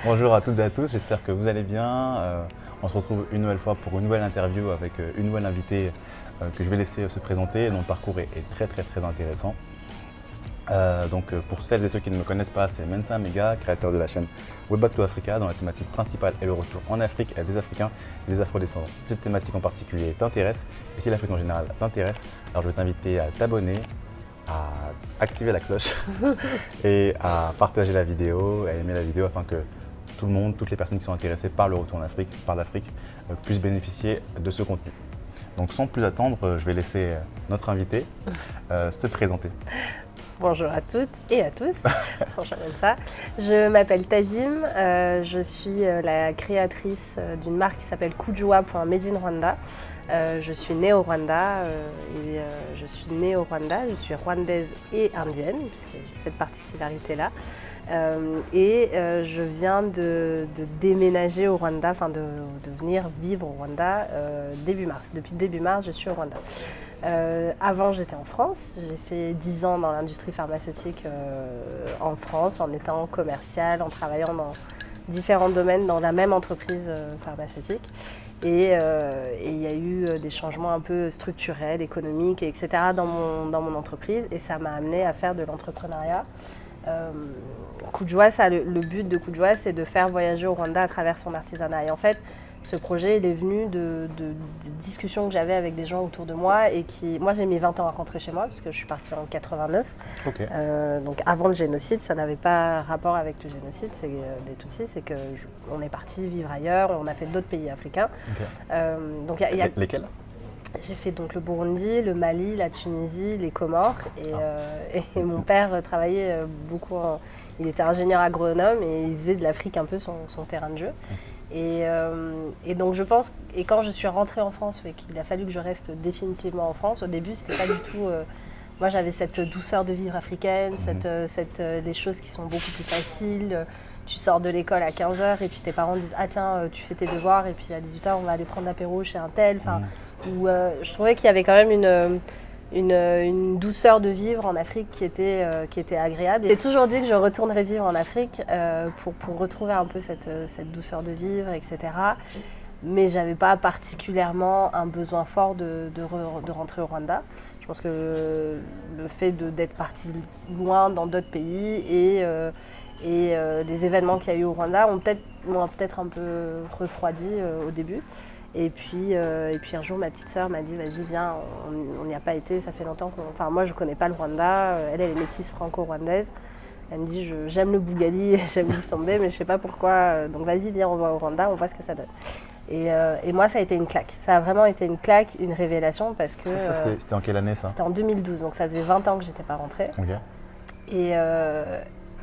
Bonjour à toutes et à tous, j'espère que vous allez bien. On se retrouve une nouvelle fois pour une nouvelle interview avec une nouvelle invitée que je vais laisser se présenter, dont le parcours est très intéressant. Pour celles et ceux qui ne me connaissent pas, c'est Mensa Mega, créateur de la chaîne Way Back to Africa, dont la thématique principale est le retour en Afrique avec des Africains et des Afro-descendants. Si cette thématique en particulier t'intéresse, et si l'Afrique en général t'intéresse, alors je vais t'inviter à t'abonner, à activer la cloche et à partager la vidéo, à aimer la vidéo afin que tout le monde, toutes les personnes qui sont intéressées par le retour en Afrique, par l'Afrique, puissent bénéficier de ce contenu. Donc sans plus attendre, je vais laisser notre invité se présenter. Bonjour à toutes et à tous, bonjour Mensa. Je m'appelle Tazim, je suis la créatrice d'une marque qui s'appelle Kujua.made in Rwanda. Je suis née au Rwanda je suis rwandaise et indienne, puisque j'ai cette particularité-là. Je viens de déménager au Rwanda, de venir vivre au Rwanda début mars. Depuis début mars, je suis au Rwanda. Avant, j'étais en France. J'ai fait 10 ans dans l'industrie pharmaceutique en France, en étant commerciale, en travaillant dans différents domaines dans la même entreprise pharmaceutique. Et il y a eu des changements un peu structurels, économiques, etc. dans mon entreprise. Et ça m'a amenée à faire de l'entrepreneuriat. Kujua, le but de Kujua, c'est de faire voyager au Rwanda à travers son artisanat. Et en fait, ce projet, il est venu de discussions que j'avais avec des gens autour de moi moi, j'ai mis 20 ans à rentrer chez moi parce que je suis partie en 89. Okay. Donc avant le génocide, ça n'avait pas rapport avec le génocide des Tutsis, c'est qu'on est parti vivre ailleurs, on a fait d'autres pays africains. Okay. Lesquels ? J'ai fait donc le Burundi, le Mali, la Tunisie, les Comores et mon père travaillait beaucoup, il était ingénieur agronome et il faisait de l'Afrique un peu son terrain de jeu. Et donc je pense, et quand je suis rentrée en France et qu'il a fallu que je reste définitivement en France, au début c'était pas du tout, moi j'avais cette douceur de vivre africaine, les choses qui sont beaucoup plus faciles. Tu sors de l'école à 15h et puis tes parents disent « Ah tiens, tu fais tes devoirs et puis à 18h on va aller prendre l'apéro chez un tel ». Je trouvais qu'il y avait quand même une douceur de vivre en Afrique qui était agréable. J'ai toujours dit que je retournerais vivre en Afrique pour retrouver un peu cette douceur de vivre, etc. Mais je n'avais pas particulièrement un besoin fort de rentrer au Rwanda. Je pense que le fait d'être partie loin dans d'autres pays et les événements qu'il y a eu au Rwanda m'ont peut-être un peu refroidi au début. Et puis un jour, ma petite sœur m'a dit « Vas-y, viens, on n'y a pas été, ça fait longtemps qu'on… » Enfin, moi, je ne connais pas le Rwanda. Elle est métisse franco-rwandaise. Elle me dit « J'aime le Bougali, j'aime l'Istombe, mais je ne sais pas pourquoi. Donc, vas-y, viens, on va au Rwanda, on voit ce que ça donne. » Et moi, ça a été une claque. Ça a vraiment été une claque, une révélation parce que… C'était en quelle année, ça ? C'était en 2012, donc ça faisait 20 ans que je n'étais pas rentrée. Okay.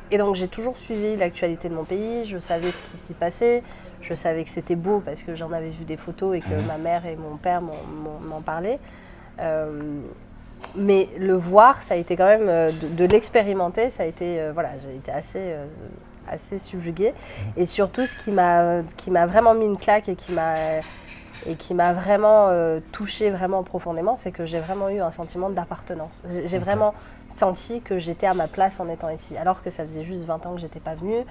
Et donc, j'ai toujours suivi l'actualité de mon pays. Je savais ce qui s'y passait. Je savais que c'était beau parce que j'en avais vu des photos et que ma mère et mon père m'en parlaient. Mais le voir, ça a été quand même, de l'expérimenter, ça a été, j'ai été assez subjuguée. Et surtout, ce qui m'a vraiment mis une claque et qui m'a vraiment touchée vraiment profondément, c'est que j'ai vraiment eu un sentiment d'appartenance. J'ai vraiment senti que j'étais à ma place en étant ici, alors que ça faisait juste 20 ans que je n'étais pas venue.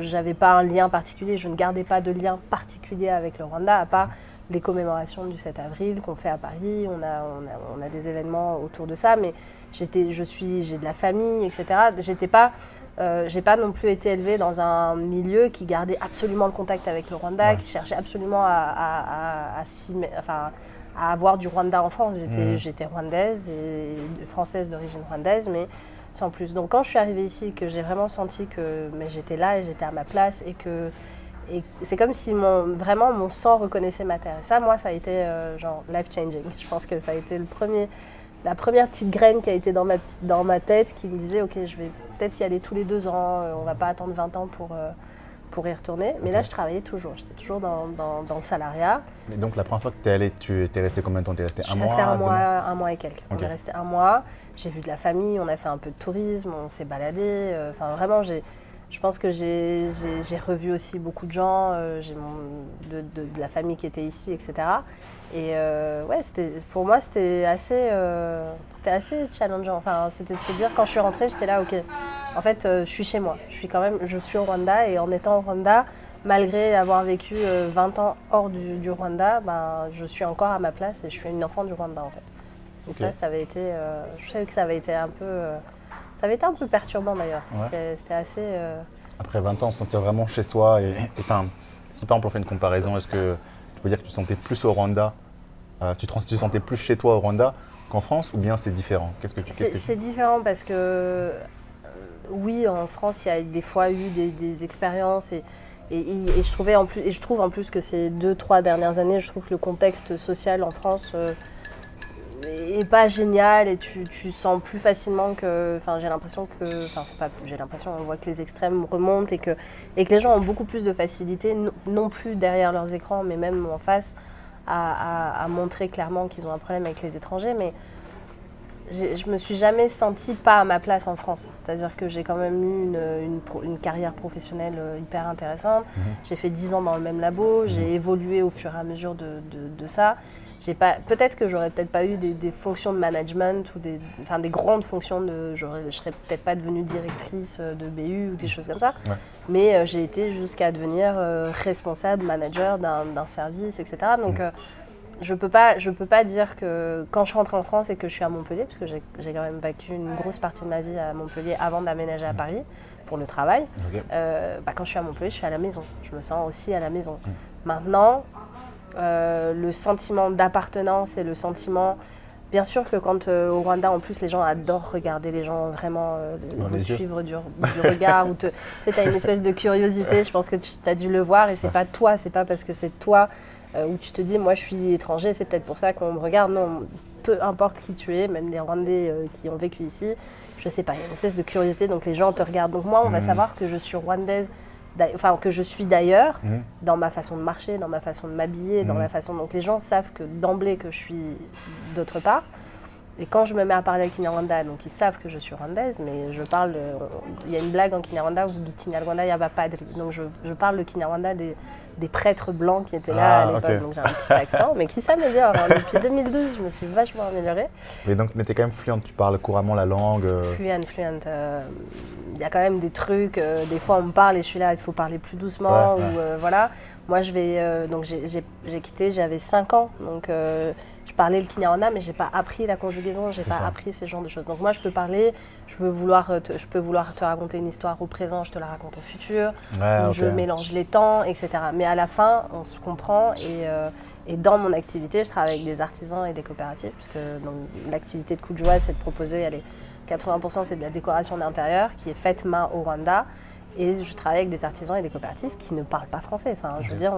J'avais pas un lien particulier, je ne gardais pas de lien particulier avec le Rwanda, à part les commémorations du 7 avril qu'on fait à Paris, on a des événements autour de ça, mais j'ai de la famille, etc. J'ai pas non plus été élevée dans un milieu qui gardait absolument le contact avec le Rwanda, qui cherchait absolument à avoir du Rwanda en France. J'étais rwandaise et française d'origine rwandaise, mais sans plus. Donc quand je suis arrivée ici, que j'ai vraiment senti que j'étais là et j'étais à ma place et c'est comme si mon sang reconnaissait ma terre. Et ça, moi, ça a été life-changing. Je pense que ça a été la première petite graine qui a été dans ma tête qui me disait « Ok, je vais peut-être y aller tous les 2 ans, on ne va pas attendre 20 ans pour y retourner. » Mais là, je travaillais toujours. J'étais toujours dans le salariat. Et donc, la première fois que tu es allée, tu étais restée combien de temps ? Tu es restée un mois ? Je suis restée un mois et quelques. Okay. On est resté 1 mois. J'ai vu de la famille, on a fait un peu de tourisme, on s'est baladé. Vraiment, Je pense que j'ai revu aussi beaucoup de gens, j'ai de la famille qui était ici, etc. Et ouais, pour moi, c'était assez challengeant. Enfin, c'était de se dire, quand je suis rentrée, j'étais là, ok, en fait, je suis chez moi. Je suis au Rwanda, et en étant au Rwanda, malgré avoir vécu 20 ans hors du Rwanda, ben, je suis encore à ma place et je suis une enfant du Rwanda, en fait. Et Ok. ça avait été, je sais que ça avait été un peu, ça avait été un peu perturbant d'ailleurs. C'était assez. Après 20 ans, se sentir vraiment chez soi. Enfin, si par exemple on fait une comparaison, est-ce que tu peux dire que tu te sentais plus au Rwanda, tu te sentais plus chez toi au Rwanda qu'en France, ou bien c'est différent? C'est différent parce que oui, en France, il y a des fois eu des expériences et je trouve en plus que ces 2-3 dernières années, je trouve que le contexte social en France est pas génial et tu sens plus facilement que, enfin j'ai l'impression que, enfin c'est pas, j'ai l'impression, on voit que les extrêmes remontent et que les gens ont beaucoup plus de facilité, non plus derrière leurs écrans, mais même en face, à montrer clairement qu'ils ont un problème avec les étrangers. Mais je me suis jamais sentie pas à ma place en France. C'est-à-dire que j'ai quand même eu une carrière professionnelle hyper intéressante. J'ai fait 10 ans dans le même labo, j'ai évolué au fur et à mesure de ça. Peut-être que j'aurais peut-être pas eu des fonctions de management ou des grandes fonctions je serais peut-être pas devenue directrice de BU ou des choses comme ça. Ouais. Mais j'ai été jusqu'à devenir responsable, manager d'un service, etc. Donc je peux pas dire que quand je rentre en France et que je suis à Montpellier, parce que j'ai quand même vécu une grosse partie de ma vie à Montpellier avant d'aménager à Paris pour le travail. Ok. Quand je suis à Montpellier, je suis à la maison. Je me sens aussi à la maison. Maintenant, le sentiment d'appartenance et le sentiment... Bien sûr que quand au Rwanda, en plus, les gens adorent regarder les gens vraiment, vous suivre du regard. Tu as une espèce de curiosité, je pense que tu as dû le voir, et c'est pas toi, c'est pas parce que c'est toi où tu te dis, moi je suis étranger, c'est peut-être pour ça qu'on me regarde. Non, peu importe qui tu es, même les Rwandais qui ont vécu ici, je sais pas, il y a une espèce de curiosité, donc les gens te regardent. Donc moi, on va savoir que je suis rwandaise, enfin que je suis d'ailleurs, dans ma façon de marcher, dans ma façon de m'habiller, dans la façon... Donc les gens savent que d'emblée que je suis d'autre part. Et quand je me mets à parler avec Kinyarwanda, donc ils savent que je suis rwandaise, mais je parle... Il y a une blague en Kinyarwanda où vous dites Kinyarwanda Yaba Padri. Donc je parle le Kinyarwanda des prêtres blancs qui étaient là à l'époque. Okay. Donc j'ai un petit accent, mais qui s'améliore. Hein. Depuis 2012, je me suis vachement améliorée. Mais t'es quand même fluente, tu parles couramment la langue Fluente. Il y a quand même des trucs, des fois on me parle et je suis là, il faut parler plus doucement. Voilà. Moi je vais... donc j'ai quitté, j'avais 5 ans, donc... je parlais le Kinyarwanda, mais j'ai pas appris la conjugaison, j'ai pas appris ce genre de choses. Donc moi, je peux parler, je peux vouloir te raconter une histoire au présent, je te la raconte au futur, je mélange les temps, etc. Mais à la fin, on se comprend et dans mon activité, je travaille avec des artisans et des coopératives, puisque l'activité de Coup de Joie, c'est de proposer, 80% c'est de la décoration d'intérieur qui est faite main au Rwanda. Et je travaille avec des artisans et des coopératives qui ne parlent pas français. Enfin, je veux dire,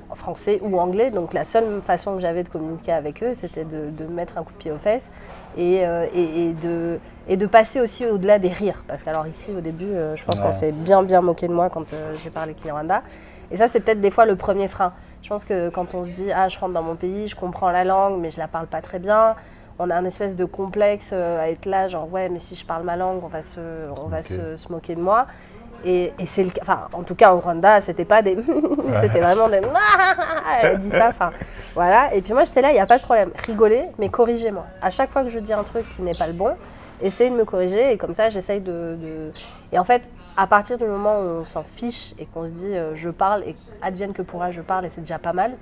en français ou anglais. Donc la seule façon que j'avais de communiquer avec eux, c'était de mettre un coup de pied aux fesses et de passer aussi au-delà des rires. Parce qu'alors ici, au début, je pense qu'on s'est bien moqué de moi quand j'ai parlé Kinyarwanda. Et ça, c'est peut-être des fois le premier frein. Je pense que quand on se dit « Ah, je rentre dans mon pays, je comprends la langue, mais je la parle pas très bien », on a un espèce de complexe à être là, genre « Ouais, mais si je parle ma langue, on va se moquer de moi ». Et c'est en tout cas au Rwanda, c'était pas des c'était vraiment des elle dit ça, voilà. Et puis moi j'étais là, il n'y a pas de problème, rigolez, mais corrigez-moi. À chaque fois que je dis un truc qui n'est pas le bon, essayez de me corriger et comme ça j'essaye Et en fait, à partir du moment où on s'en fiche et qu'on se dit je parle et advienne que pourra, je parle et c'est déjà pas mal.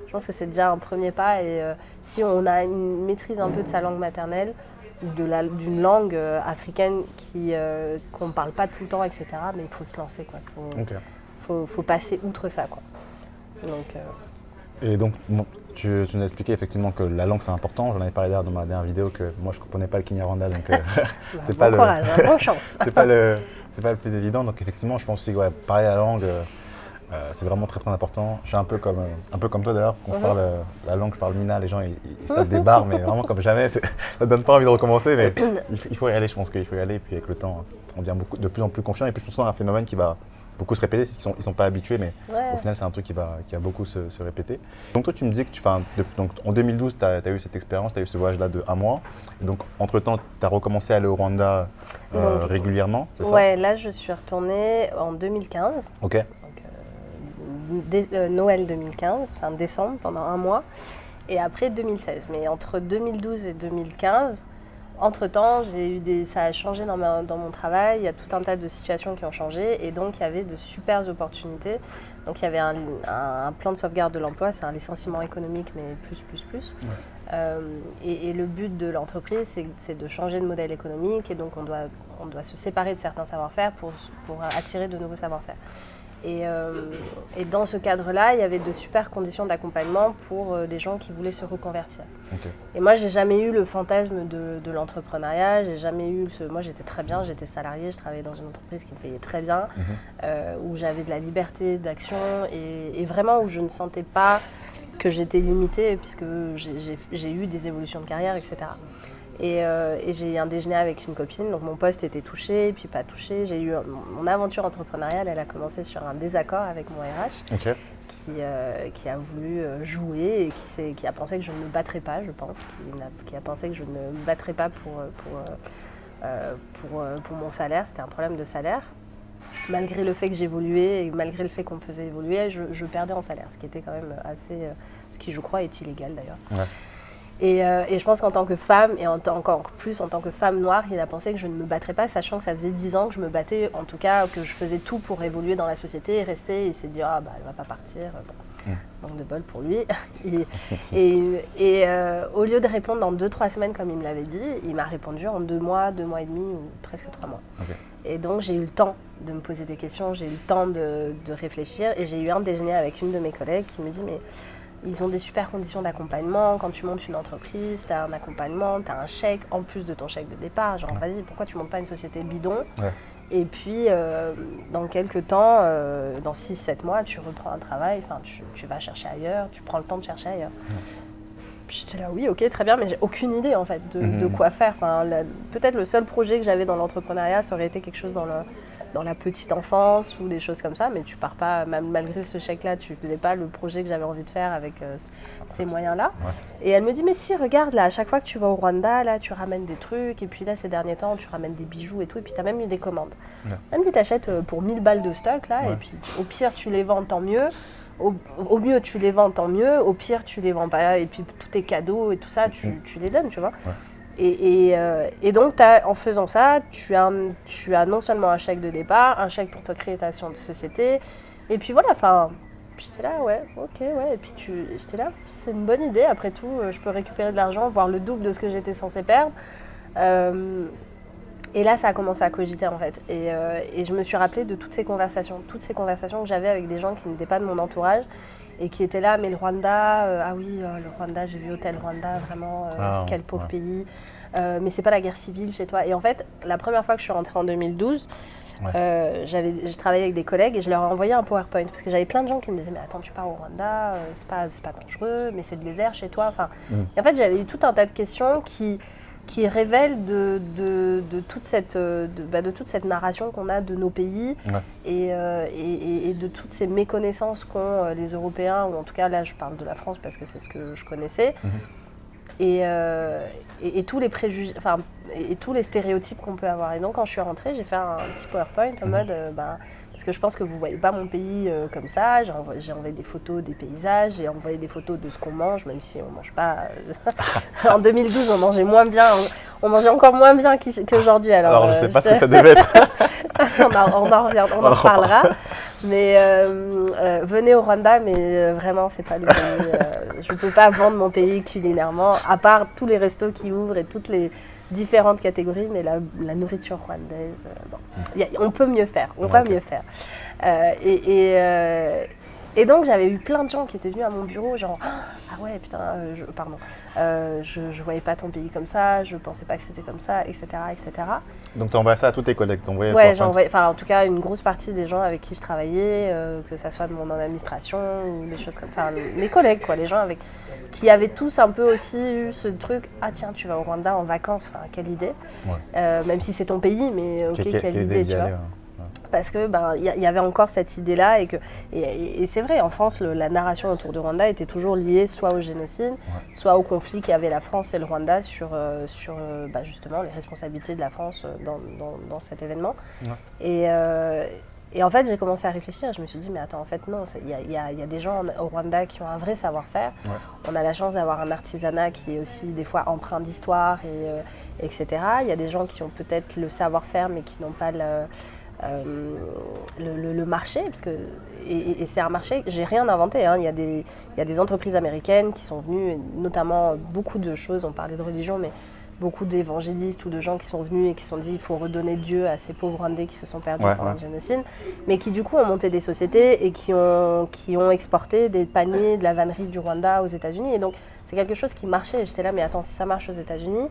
Je pense que c'est déjà un premier pas et si on a une maîtrise un peu de sa langue maternelle, d'une langue africaine qu'on ne parle pas tout le temps, etc. Mais il faut se lancer, quoi. Faut passer outre ça, quoi. Et donc, tu nous as expliqué effectivement que la langue c'est important. J'en avais parlé d'ailleurs dans ma dernière vidéo que moi je ne comprenais pas le Kinyarwanda, donc c'est bon courage, bonne chance. c'est pas le plus évident. Donc effectivement, je pense aussi parler la langue. C'est vraiment très très important. Je suis un peu comme toi d'ailleurs, quand je parle la langue, je parle mina, les gens ils se tapent des barres, mais vraiment comme jamais, ça ne donne pas envie de recommencer, mais il faut y aller, je pense qu'il faut y aller, et puis avec le temps, on devient de plus en plus confiant, et puis je pense que c'est un phénomène qui va beaucoup se répéter, parce qu'ils ne sont pas habitués, mais Ouais. au final, c'est un truc qui va beaucoup se répéter. Donc toi, tu me disais que donc, en 2012, tu as eu cette expérience, tu as eu ce voyage-là de 1 mois. Et donc, entre-temps, tu as recommencé à aller au Rwanda régulièrement, c'est ça? Ouais, là, je suis retournée en 2015. Ok. Donc, Noël 2015, fin décembre, pendant 1 mois. Et après 2016. Mais entre 2012 et 2015, entre-temps, ça a changé dans mon travail. Il y a tout un tas de situations qui ont changé. Et donc, il y avait de super opportunités. Donc, il y avait un plan de sauvegarde de l'emploi. C'est un licenciement économique, mais plus. Ouais. Et le but de l'entreprise, c'est de changer de modèle économique. Et donc, on doit se séparer de certains savoir-faire pour attirer de nouveaux savoir-faire. Et dans ce cadre-là, il y avait de super conditions d'accompagnement pour des gens qui voulaient se reconvertir. Okay. Et moi, j'ai jamais eu le fantasme de l'entrepreneuriat. J'ai jamais eu moi, j'étais très bien. J'étais salariée. Je travaillais dans une entreprise qui me payait très bien, où j'avais de la liberté d'action et vraiment où je ne sentais pas que j'étais limitée puisque j'ai eu des évolutions de carrière, etc. Et j'ai eu un déjeuner avec une copine, donc mon poste était touché, puis pas touché. J'ai eu mon aventure entrepreneuriale, elle a commencé sur un désaccord avec mon RH, okay. qui a voulu jouer et qui a pensé que je ne me battrais pas, je pense, qui a pensé que je ne me battrais pas pour mon salaire. C'était un problème de salaire. Malgré le fait que j'évoluais et malgré le fait qu'on me faisait évoluer, je perdais en salaire, ce qui était quand même ce qui je crois est illégal d'ailleurs. Ouais. Et je pense qu'en tant que femme, et encore plus en tant que femme noire, il a pensé que je ne me battrais pas, sachant que ça faisait 10 ans que je me battais, en tout cas que je faisais tout pour évoluer dans la société et rester. Il s'est dit, elle ne va pas partir. Bon. Manque de bol pour lui. et au lieu de répondre dans 2-3 semaines comme il me l'avait dit, il m'a répondu en 2 mois, 2 mois et demi ou presque 3 mois. Okay. Et donc j'ai eu le temps de me poser des questions, j'ai eu le temps de réfléchir et j'ai eu un déjeuner avec une de mes collègues qui me dit, mais ils ont des super conditions d'accompagnement. Quand tu montes une entreprise, tu as un accompagnement, tu as un chèque en plus de ton chèque de départ. Genre, vas-y, pourquoi tu ne montes pas une société bidon? Ouais. Et puis, dans quelques temps, dans 6-7 mois, tu reprends un travail, tu vas chercher ailleurs, tu prends le temps de chercher ailleurs. Puis j'étais là, oui, ok, très bien, mais j'ai aucune idée en fait de quoi faire. Peut-être le seul projet que j'avais dans l'entrepreneuriat, ça aurait été quelque chose dans la petite enfance ou des choses comme ça, mais tu pars pas, malgré ce chèque-là, tu faisais pas le projet que j'avais envie de faire avec ces moyens-là. Ouais. Et elle me dit, mais si, regarde, là, à chaque fois que tu vas au Rwanda, là, tu ramènes des trucs, et puis là, ces derniers temps, tu ramènes des bijoux et tout, et puis tu as même eu des commandes. Ouais. Elle me dit, t'achètes pour 1000 balles de stock, là, ouais. Et puis au pire, tu les vends, tant mieux. Au mieux, tu les vends, tant mieux. Au pire, tu les vends pas, et puis tous tes cadeaux et tout ça, tu les donnes, tu vois. Ouais. Et donc, en faisant ça, tu as non seulement un chèque de départ, un chèque pour ta création de société. Et puis voilà, j'étais là, ouais, ok, ouais. Et puis j'étais là, c'est une bonne idée. Après tout, je peux récupérer de l'argent, voire le double de ce que j'étais censée perdre. Et là, ça a commencé à cogiter en fait. Et je me suis rappelée de toutes ces conversations que j'avais avec des gens qui n'étaient pas de mon entourage. Et qui étaient là, mais le Rwanda, le Rwanda, j'ai vu Hôtel Rwanda, vraiment, quel pauvre pays. Mais c'est pas la guerre civile chez toi. Et en fait, la première fois que je suis rentrée en 2012, j'ai travaillé avec des collègues et je leur ai envoyé un PowerPoint. Parce que j'avais plein de gens qui me disaient, mais attends, tu pars au Rwanda, c'est pas dangereux, mais c'est le désert chez toi. Et en fait, j'avais eu tout un tas de questions qui révèlent de toute cette narration qu'on a de nos pays et de toutes ces méconnaissances qu'ont les Européens, ou en tout cas là je parle de la France parce que c'est ce que je connaissais, et tous les préjugés, et tous les stéréotypes qu'on peut avoir. Et donc quand je suis rentrée, j'ai fait un petit PowerPoint en mode parce que je pense que vous ne voyez pas mon pays comme ça. J'ai envoyé des photos des paysages, j'ai envoyé des photos de ce qu'on mange, même si on ne mange pas. En 2012, on mangeait moins bien, on mangeait encore moins bien qu'aujourd'hui. Alors je ne sais pas ce que ça devait être. on en reparlera. Mais venez au Rwanda, mais vraiment, c'est pas le pays. Je ne peux pas vendre mon pays culinairement, à part tous les restos qui ouvrent et toutes les différentes catégories, mais la nourriture rwandaise, on peut mieux faire, on va mieux faire. Et donc j'avais eu plein de gens qui étaient venus à mon bureau, genre ah ouais putain, je voyais pas ton pays comme ça, je pensais pas que c'était comme ça, etc. Donc tu envoies ça à tous tes collègues, Ouais, en tout cas une grosse partie des gens avec qui je travaillais, que ça soit de mon administration ou des choses comme ça, mes collègues quoi, les gens qui avaient tous un peu aussi eu ce truc, ah tiens tu vas au Rwanda en vacances, quelle idée, même si c'est ton pays, mais ok quelle idée tu vois. parce que y avait encore cette idée-là et c'est vrai, en France, la narration autour du Rwanda était toujours liée soit au génocide, soit au conflit qu'avaient la France et le Rwanda sur justement les responsabilités de la France dans cet événement. Et en fait, j'ai commencé à réfléchir et je me suis dit, mais attends, en fait, non, il y a des gens au Rwanda qui ont un vrai savoir-faire. On a la chance d'avoir un artisanat qui est aussi des fois empreint d'histoire, etc. Il y a des gens qui ont peut-être le savoir-faire, mais qui n'ont pas le marché, et c'est un marché, j'ai rien inventé, hein. Il y a des entreprises américaines qui sont venues, notamment beaucoup de choses, on parlait de religion, mais beaucoup d'évangélistes ou de gens qui sont venus et qui se sont dit il faut redonner Dieu à ces pauvres Rwandais qui se sont perdus pendant le génocide, mais qui du coup ont monté des sociétés et qui ont exporté des paniers de la vannerie du Rwanda aux États-Unis. Et donc c'est quelque chose qui marchait. Et j'étais là, mais attends, si ça marche aux États-Unis,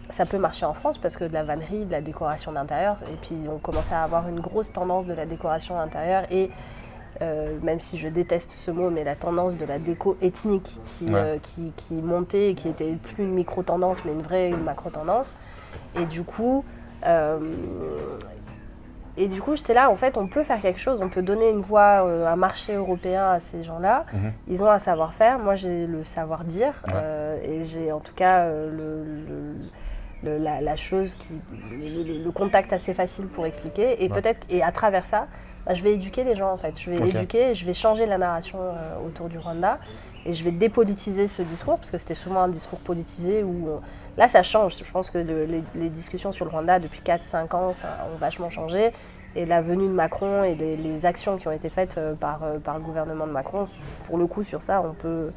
ça peut marcher en France parce que de la vannerie, de la décoration d'intérieur, et puis on commençait à avoir une grosse tendance de la décoration intérieure et même si je déteste ce mot, mais la tendance de la déco ethnique qui montait et qui était plus une micro-tendance, mais une vraie macro-tendance. Et du coup, j'étais là, en fait, on peut faire quelque chose, on peut donner une voix, un marché européen à ces gens-là. Ils ont un savoir-faire, moi j'ai le savoir-dire, et j'ai en tout cas la chose, le contact assez facile pour expliquer. Et peut-être, et à travers ça, je vais éduquer les gens en fait. Je vais éduquer, je vais changer la narration autour du Rwanda et je vais dépolitiser ce discours parce que c'était souvent un discours politisé où là ça change. Je pense que les discussions sur le Rwanda depuis 4-5 ans ont vachement changé et la venue de Macron et les actions qui ont été faites par le gouvernement de Macron, pour le coup sur ça on peut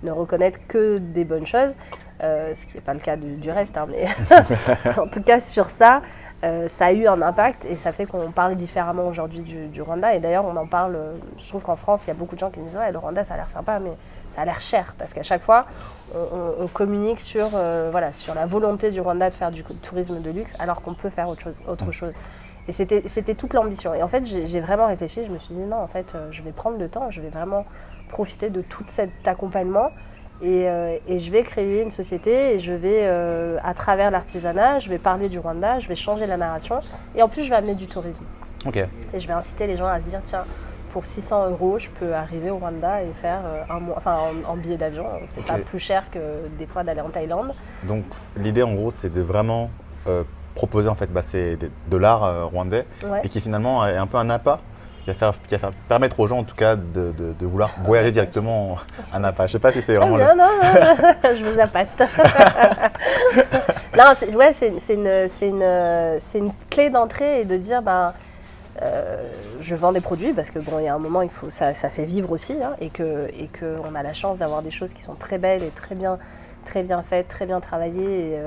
ne reconnaître que des bonnes choses, ce qui n'est pas le cas du reste, hein, mais en tout cas sur ça. Ça a eu un impact et ça fait qu'on parle différemment aujourd'hui du Rwanda. Et d'ailleurs, on en parle, je trouve qu'en France, il y a beaucoup de gens qui me disent « Ouais, le Rwanda, ça a l'air sympa, mais ça a l'air cher. » Parce qu'à chaque fois, on communique sur la volonté du Rwanda de faire du tourisme de luxe, alors qu'on peut faire autre chose. Et c'était toute l'ambition. Et en fait, j'ai vraiment réfléchi. Je me suis dit « Non, en fait, je vais prendre le temps, je vais vraiment profiter de tout cet accompagnement. » Et je vais créer une société et je vais, à travers l'artisanat, je vais parler du Rwanda, je vais changer la narration et en plus je vais amener du tourisme. Et je vais inciter les gens à se dire tiens, pour 600 €, je peux arriver au Rwanda et faire un mois, enfin en billet d'avion, c'est pas plus cher que des fois d'aller en Thaïlande. Donc l'idée en gros c'est de vraiment proposer en fait c'est de l'art rwandais et qui finalement est un peu un appât. Qui va permettre aux gens en tout cas de vouloir voyager directement à Napa. Je ne sais pas si c'est vraiment... Non, je vous appâte. Non, c'est une clé d'entrée et de dire je vends des produits parce que bon, il y a un moment, ça fait vivre aussi hein, et qu'on a la chance d'avoir des choses qui sont très belles et très bien faites, très bien travaillées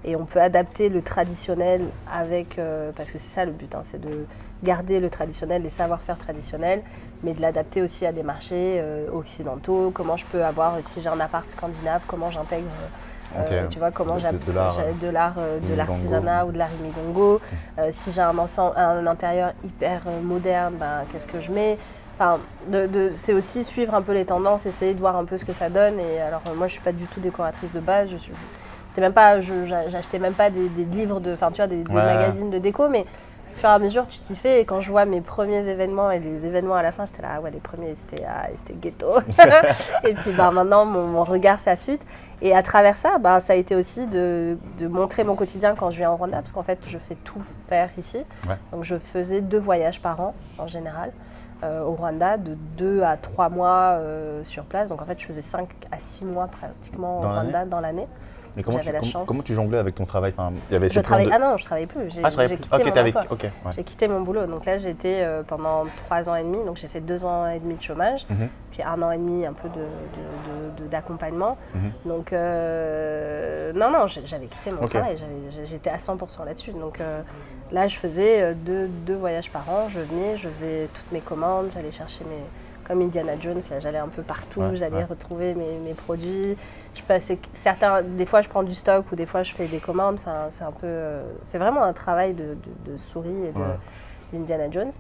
et on peut adapter le traditionnel avec, parce que c'est ça le but, hein, c'est de garder le traditionnel, les savoir-faire traditionnels, mais de l'adapter aussi à des marchés occidentaux. Comment je peux avoir, si j'ai un appart scandinave, comment j'intègre, tu vois, comment de l'artisanat ou de l'art imigongo. Si j'ai un intérieur hyper moderne, qu'est-ce que je mets? Enfin, c'est aussi suivre un peu les tendances, essayer de voir un peu ce que ça donne. Et alors, moi, je suis pas du tout décoratrice de base. J'achetais même pas des livres des magazines de déco, mais au fur et à mesure, tu t'y fais. Et quand je vois mes premiers événements et les événements à la fin, j'étais là, les premiers, c'était ghetto. Et puis maintenant, mon regard s'affûte. Et à travers ça, ça a été aussi de montrer mon quotidien quand je viens au Rwanda, parce qu'en fait, je fais tout faire ici. Donc, je faisais 2 voyages par an, en général, au Rwanda, de 2 à 3 mois sur place. Donc, en fait, je faisais 5 à 6 mois pratiquement au Rwanda dans l'année. Mais comment tu jonglais avec ton travail? Je travaillais plus. J'ai quitté mon emploi. J'ai quitté mon boulot. Donc là, j'étais pendant 3 ans et demi. Donc j'ai fait 2 ans et demi de chômage, puis 1 an et demi un peu d'accompagnement. Donc j'avais quitté mon travail. J'étais à 100% là-dessus. Donc là, je faisais 2 voyages par an. Je venais, je faisais toutes mes commandes, j'allais chercher comme Indiana Jones, là, j'allais un peu partout, j'allais retrouver mes produits. Des fois je prends du stock ou des fois je fais des commandes. C'est vraiment un travail de souris et d'Indiana Jones.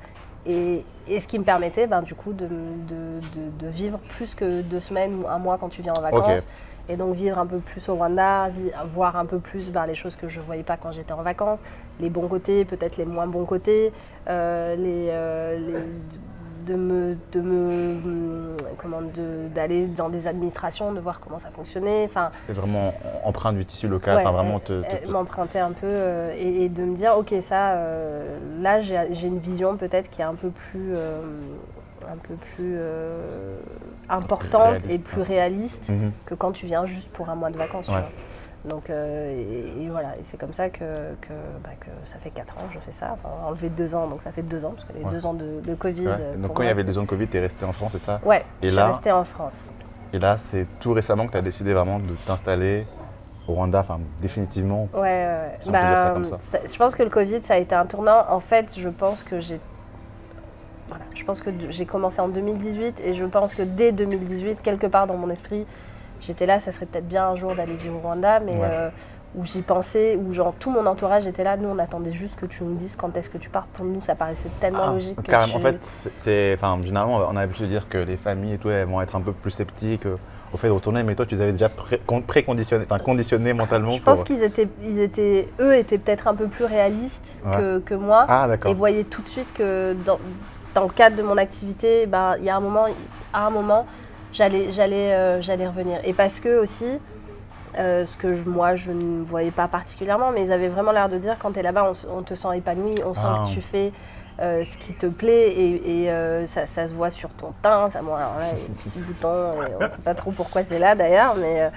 Et ce qui me permettait du coup de vivre plus que 2 semaines ou 1 mois quand tu viens en vacances. Et donc vivre un peu plus au Rwanda, voir un peu plus les choses que je ne voyais pas quand j'étais en vacances, les bons côtés, peut-être les moins bons côtés, d'aller dans des administrations, de voir comment ça fonctionnait. C'est vraiment empreinte du tissu local, vraiment m'emprunter un peu et de me dire, ok, ça, là j'ai une vision peut-être qui est un peu plus importante réaliste, et plus réaliste que quand tu viens juste pour un mois de vacances. Ouais. Donc, et voilà, et c'est comme ça que ça fait 4 ans que je fais ça. Enfin, enlevé 2 ans, donc ça fait 2 ans, parce qu'il y avait 2 ans de Covid. Ouais. Donc quand il y avait 2 ans de Covid, tu es resté en France, c'est ça? Ouais, je suis restée en France. Et là, c'est tout récemment que tu as décidé vraiment de t'installer au Rwanda, définitivement. Ouais. Si on peut dire ça comme ça. Je pense que le Covid, ça a été un tournant. En fait, je pense que j'ai commencé en 2018 et je pense que dès 2018, quelque part dans mon esprit, j'étais là, ça serait peut-être bien un jour d'aller vivre au Rwanda, mais où j'y pensais, où tout mon entourage était là, nous on attendait juste que tu nous dises quand est-ce que tu pars. Pour nous, ça paraissait tellement logique. Carrément, en fait, généralement on a l'habitude de dire que les familles et tout, elles vont être un peu plus sceptiques au fait de retourner, mais toi tu les avais déjà conditionné mentalement. Je pense qu'ils étaient peut-être un peu plus réalistes que moi, et voyaient tout de suite que dans le cadre de mon activité, il y a un moment, j'allais revenir. Et parce que aussi, ce que moi je ne voyais pas particulièrement, mais ils avaient vraiment l'air de dire quand tu es là-bas, on te sent épanoui, on sent que tu fais ce qui te plaît et ça se voit sur ton teint. Alors là, il y a des petits boutons, et on ne sait pas trop pourquoi c'est là d'ailleurs, mais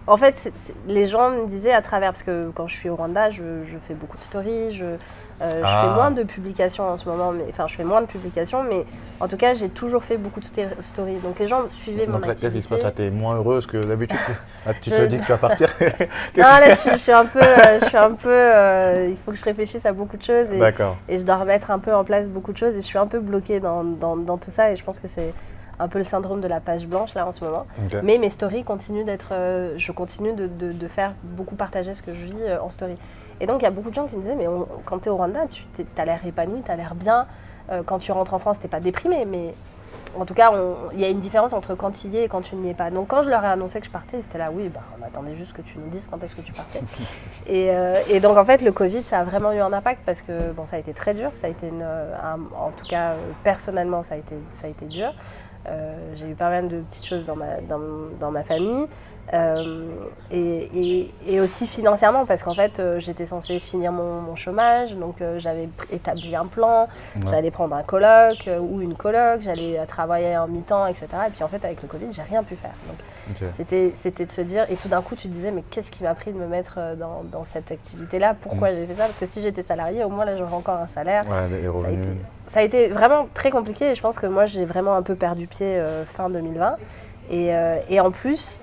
en fait, les gens me disaient à travers, parce que quand je suis au Rwanda, je fais beaucoup de stories, je fais moins de publications en ce moment, mais en tout cas, j'ai toujours fait beaucoup de stories. Donc les gens suivaient mon activité. Qu'est-ce qui se passe là? Tu es moins heureuse que d'habitude? Tu te dis que tu vas partir? Non, là, je suis un peu, il faut que je réfléchisse à beaucoup de choses et je dois remettre un peu en place beaucoup de choses et je suis un peu bloquée dans tout ça et je pense que c'est un peu le syndrome de la page blanche là en ce moment. Okay. Mais mes stories continuent d'être, je continue de faire beaucoup partager ce que je vis en story. Et donc il y a beaucoup de gens qui me disaient mais quand tu es au Rwanda, tu as l'air épanoui, tu as l'air bien. Quand tu rentres en France, tu n'es pas déprimé, mais en tout cas, il y a une différence entre quand tu y es et quand tu n'y es pas. Donc quand je leur ai annoncé que je partais, c'était là, oui, on attendait juste que tu nous dises quand est-ce que tu partais. et donc en fait, le Covid, ça a vraiment eu un impact parce que ça a été très dur. Ça a été en tout cas, personnellement, ça a été dur. J'ai eu pas mal de petites choses dans ma famille. Et aussi financièrement parce qu'en fait j'étais censée finir mon chômage, donc j'avais établi un plan, j'allais prendre un coloc ou une coloc, j'allais travailler en mi-temps, etc. Et puis en fait avec le Covid j'ai rien pu faire. Donc c'était de se dire, et tout d'un coup tu te disais mais qu'est-ce qui m'a pris de me mettre dans cette activité-là, pourquoi j'ai fait ça, parce que si j'étais salariée au moins là j'aurais encore un salaire. Ça a été vraiment très compliqué et je pense que moi j'ai vraiment un peu perdu pied fin 2020 et en plus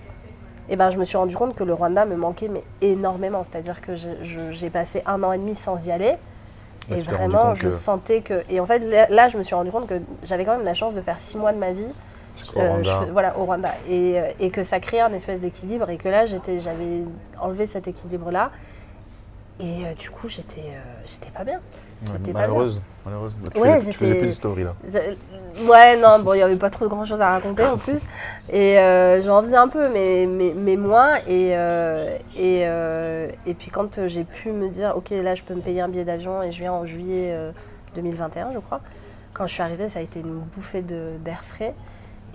je me suis rendu compte que le Rwanda me manquait énormément. C'est-à-dire que j'ai passé 1 an et demi sans y aller. Et vraiment, je sentais que... Et en fait, là, je me suis rendu compte que j'avais quand même la chance de faire 6 mois de ma vie au Rwanda. Et que ça créait un espèce d'équilibre. Et que là, j'avais enlevé cet équilibre-là. Et du coup, j'étais pas bien. Malheureuse. Tu faisais plus de story là. Ouais, non, il n'y avait pas trop de grand chose à raconter en plus. Et j'en faisais un peu, mais moins. Et puis quand j'ai pu me dire, ok, là je peux me payer un billet d'avion et je viens en juillet 2021, je crois. Quand je suis arrivée, ça a été une bouffée d'air frais.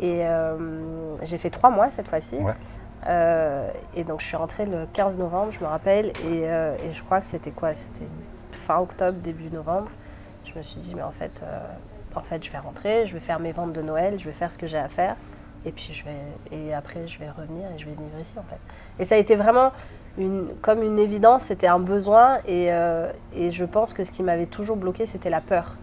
Et j'ai fait 3 mois cette fois-ci. Ouais. Et donc je suis rentrée le 15 novembre, je me rappelle. Et je crois que c'était quoi? C'était fin octobre, début novembre. Je me suis dit, mais en fait, je vais rentrer, je vais faire mes ventes de Noël, je vais faire ce que j'ai à faire, et puis après, je vais revenir et je vais vivre ici, en fait. Et ça a été vraiment comme une évidence, c'était un besoin, et je pense que ce qui m'avait toujours bloqué, c'était la peur.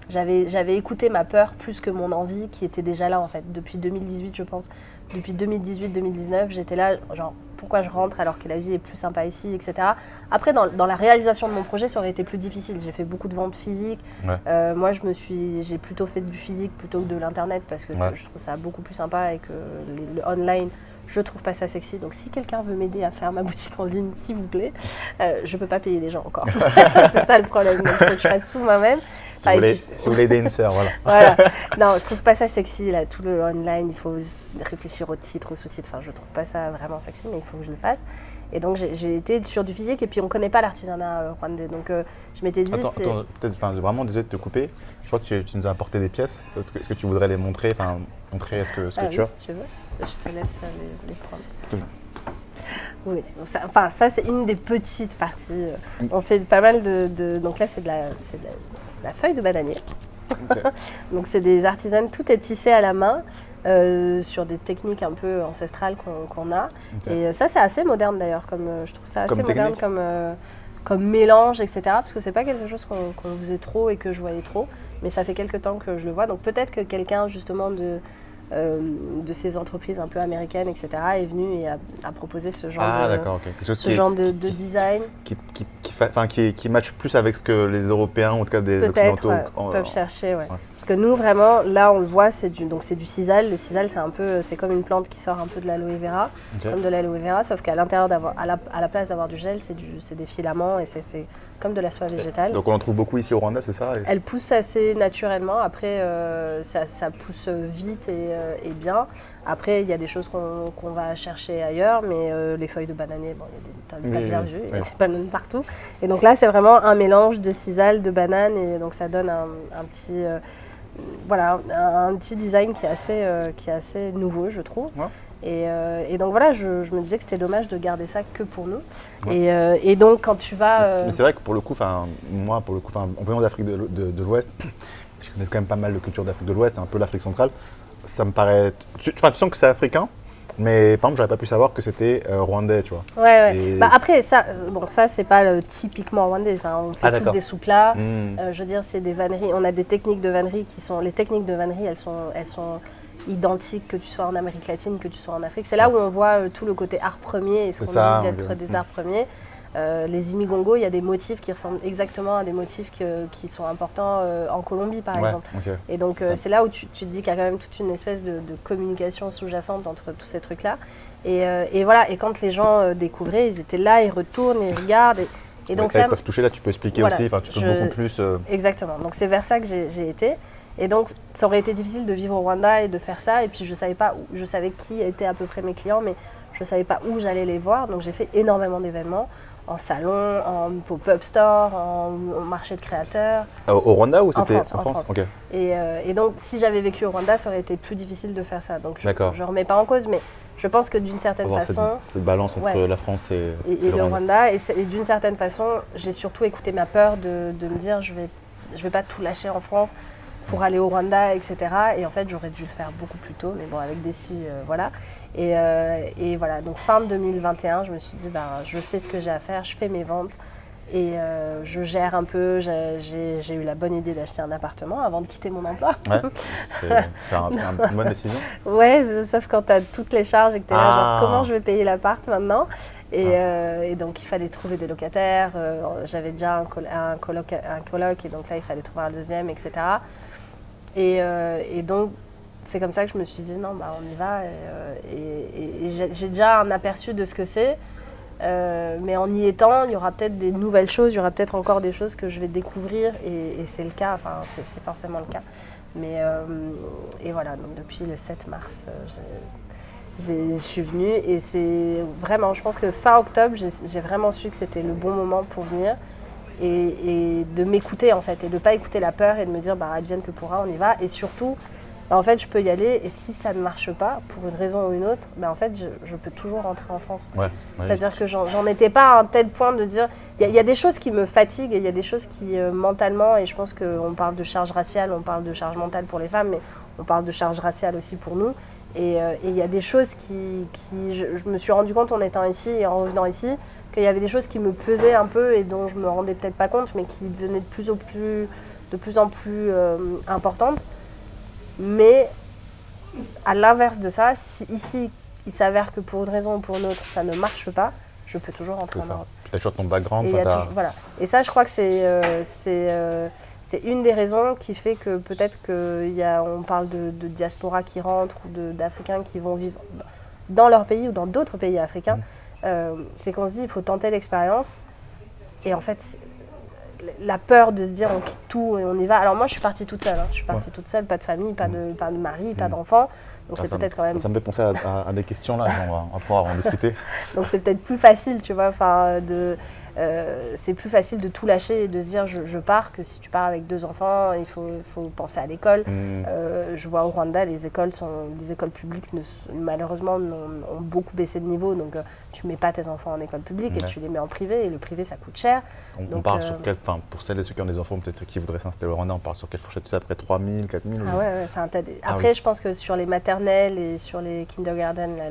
J'avais écouté ma peur plus que mon envie, qui était déjà là, en fait, depuis 2018, je pense. Depuis 2018-2019, j'étais là, genre, pourquoi je rentre alors que la vie est plus sympa ici, etc. Après, dans la réalisation de mon projet, ça aurait été plus difficile. J'ai fait beaucoup de ventes physiques. Ouais. Moi, j'ai plutôt fait du physique plutôt que de l'internet parce que je trouve ça beaucoup plus sympa et que le online, Je trouve pas ça sexy. Donc si quelqu'un veut m'aider à faire ma boutique en ligne, s'il vous plaît, je peux pas payer les gens encore. C'est ça le problème. Donc il faut que je fasse tout moi-même. Si vous voulez aider une sœur, voilà. Voilà. Non, je trouve pas ça sexy, là, tout le online, il faut réfléchir au titre, au sous-titre. Enfin, je trouve pas ça vraiment sexy, mais il faut que je le fasse. Et donc, j'ai été sur du physique, et puis on connaît pas l'artisanat rwandais. Donc, je m'étais dit... Attends, peut-être, vraiment désolé de te couper. Je crois que tu nous as apporté des pièces. Est-ce que tu voudrais les montrer, montrer ce que tu as? Si tu veux. Je te laisse les prendre. Oui, ça c'est une des petites parties. On fait pas mal donc là, c'est de la feuille de bananier. Okay. Donc c'est des artisanes, tout est tissé à la main sur des techniques un peu ancestrales qu'on a. Okay. Et ça c'est assez moderne d'ailleurs, je trouve ça assez moderne comme mélange, etc. Parce que c'est pas quelque chose qu'on faisait trop et que je voyais trop, mais ça fait quelques temps que je le vois. Donc peut-être que quelqu'un justement de ces entreprises un peu américaines, etc., est venu et a proposé ce genre de design. Qui match plus avec ce que les Européens, en tout cas des Occidentaux, peuvent chercher. Ouais. Parce que nous, vraiment, là, on le voit, c'est du sisal. Le sisal, c'est comme une plante qui sort un peu de l'aloe vera, comme de l'aloe vera, sauf qu'à l'intérieur, à la place d'avoir du gel, c'est des filaments et c'est fait comme de la soie végétale. Donc on en trouve beaucoup ici au Rwanda, c'est ça? Elle pousse assez naturellement. Après, ça pousse vite et bien. Après, il y a des choses qu'on va chercher ailleurs, mais les feuilles de bananier, t'as bien vu, il y a des bananes partout. Et donc là, c'est vraiment un mélange de sisal, de banane, et donc ça donne un petit... un petit design qui est assez nouveau, je trouve. Ouais. Et donc voilà, je me disais que c'était dommage de garder ça que pour nous. Ouais. Et donc quand tu vas... Mais c'est vrai que pour le coup, moi, en venant d'Afrique de l'Ouest, je connais quand même pas mal de cultures d'Afrique de l'Ouest, un peu l'Afrique centrale, ça me paraît... Tu sens que c'est africain, mais par exemple, j'aurais pas pu savoir que c'était rwandais, tu vois. Ouais. Et... après, ça c'est pas typiquement rwandais. On fait tous des sous-plats. Je veux dire, c'est des vanneries. On a des techniques de vannerie qui sont... Les techniques de vannerie, elles sont identiques, que tu sois en Amérique latine, que tu sois en Afrique. C'est là où on voit tout le côté art premier et ce qu'on dit d'être des arts premiers. Les imigongo, il y a des motifs qui ressemblent exactement à des motifs qui sont importants en Colombie, par exemple. Okay. Et donc, c'est là où tu te dis qu'il y a quand même toute une espèce de communication sous-jacente entre tous ces trucs-là. Et voilà, et quand les gens découvraient, ils étaient là, ils retournent, ils regardent. Et donc ils peuvent toucher là, tu peux expliquer aussi, tu peux beaucoup plus... Exactement, donc c'est vers ça que j'ai été. Et donc, ça aurait été difficile de vivre au Rwanda et de faire ça. Et puis, je savais qui étaient à peu près mes clients, mais je ne savais pas où j'allais les voir. Donc, j'ai fait énormément d'événements, en salon, en pop-up store, en marché de créateurs. Au Rwanda ou c'était en France. Okay. Et donc, si j'avais vécu au Rwanda, ça aurait été plus difficile de faire ça. Donc, je ne remets pas en cause, mais je pense que d'une certaine façon... Cette balance entre la France et le Rwanda. Et d'une certaine façon, j'ai surtout écouté ma peur de me dire je vais pas tout lâcher en France pour aller au Rwanda, etc. Et en fait, j'aurais dû le faire beaucoup plus tôt, mais bon, avec des si, voilà. Et voilà, donc fin 2021, je me suis dit, je fais ce que j'ai à faire, je fais mes ventes et je gère un peu. J'ai eu la bonne idée d'acheter un appartement avant de quitter mon emploi. Ouais, c'est une bonne décision. Ouais, sauf quand tu as toutes les charges et que tu es là, genre, comment je vais payer l'appart maintenant ? Et donc, il fallait trouver des locataires. J'avais déjà un coloc, et donc là, il fallait trouver un deuxième, etc. Et donc, c'est comme ça que je me suis dit, non, on y va. Et j'ai déjà un aperçu de ce que c'est. Mais en y étant, il y aura peut-être des nouvelles choses, il y aura peut-être encore des choses que je vais découvrir. Et c'est le cas, c'est forcément le cas. Mais, et voilà, donc depuis le 7 mars, je suis venue. Et c'est vraiment, je pense que fin octobre, j'ai vraiment su que c'était le bon moment pour venir. Et de m'écouter en fait, et de ne pas écouter la peur et de me dire advienne que pourra, on y va. Et surtout, en fait, je peux y aller et si ça ne marche pas, pour une raison ou une autre, en fait, je peux toujours rentrer en France. Ouais, c'est-à-dire que j'en étais pas à un tel point de dire... Il y a des choses qui me fatiguent et il y a des choses qui, mentalement, et je pense qu'on parle de charge raciale, on parle de charge mentale pour les femmes, mais on parle de charge raciale aussi pour nous. Et il y a des choses je me suis rendu compte en étant ici et en revenant ici, qu'il y avait des choses qui me pesaient un peu et dont je me rendais peut-être pas compte, mais qui devenaient de plus en plus importantes. Mais à l'inverse de ça, si ici, il s'avère que pour une raison ou pour une autre, ça ne marche pas, je peux toujours rentrer en Europe. Tu as toujours ton background. Voilà. Et ça, je crois que c'est une des raisons qui fait que peut-être qu'on parle de diaspora qui rentre ou d'Africains qui vont vivre dans leur pays ou dans d'autres pays africains, c'est qu'on se dit il faut tenter l'expérience. Et en fait, la peur de se dire on quitte tout et on y va. Alors moi, je suis partie toute seule. Je suis partie toute seule, pas de famille, pas de mari, pas d'enfant. Donc c'est peut-être quand même... Ça me fait penser à des questions là, on va pouvoir en discuter. Donc c'est peut-être plus facile, tu vois, c'est plus facile de tout lâcher et de se dire je pars que si tu pars avec 2 enfants, il faut penser à l'école. Je vois au Rwanda, les écoles publiques malheureusement ont beaucoup baissé de niveau, donc tu mets pas tes enfants en école publique et tu les mets en privé, et le privé ça coûte cher. On parle sur quelle, pour celles et ceux qui ont des enfants peut-être qui voudraient s'installer au Rwanda, on parle sur quelle fourchette, tu sais, après 3 000, 4 000 Ah ouais, après je pense que sur les maternelles et sur les kindergarten, là,